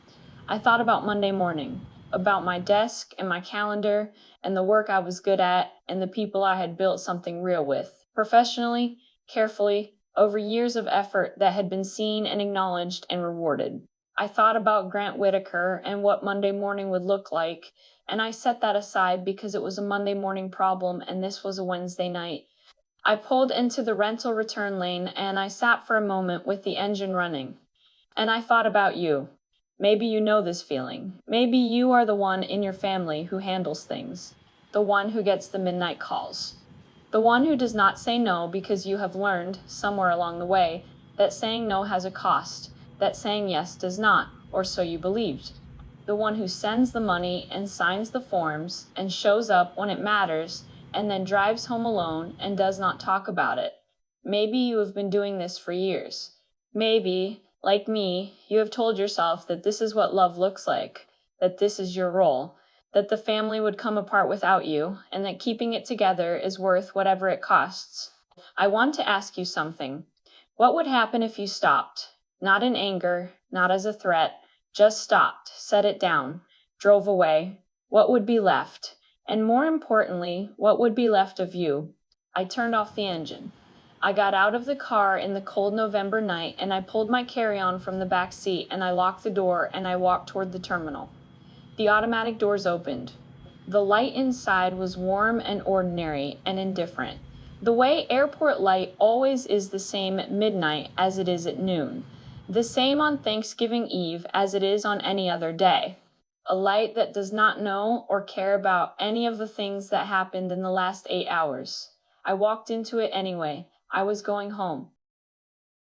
I thought about Monday morning, about my desk and my calendar and the work I was good at and the people I had built something real with, professionally, carefully, over years of effort that had been seen and acknowledged and rewarded. I thought about Grant Whitaker and what Monday morning would look like, and I set that aside because it was a Monday morning problem and this was a Wednesday night. I pulled into the rental return lane and I sat for a moment with the engine running. And I thought about you. Maybe you know this feeling. Maybe you are the one in your family who handles things. The one who gets the midnight calls. The one who does not say no because you have learned, somewhere along the way, that saying no has a cost, that saying yes does not, or so you believed. The one who sends the money and signs the forms and shows up when it matters and then drives home alone and does not talk about it. Maybe you have been doing this for years. Maybe, like me, you have told yourself that this is what love looks like, that this is your role, that the family would come apart without you, and that keeping it together is worth whatever it costs. I want to ask you something. What would happen if you stopped? Not in anger, not as a threat, just stopped, set it down, drove away. What would be left? And more importantly, what would be left of you? I turned off the engine. I got out of the car in the cold November night and I pulled my carry-on from the back seat and I locked the door and I walked toward the terminal. The automatic doors opened. The light inside was warm and ordinary and indifferent. The way airport light always is the same at midnight as it is at noon. The same on Thanksgiving Eve as it is on any other day. A light that does not know or care about any of the things that happened in the last 8 hours. I walked into it anyway. I was going home.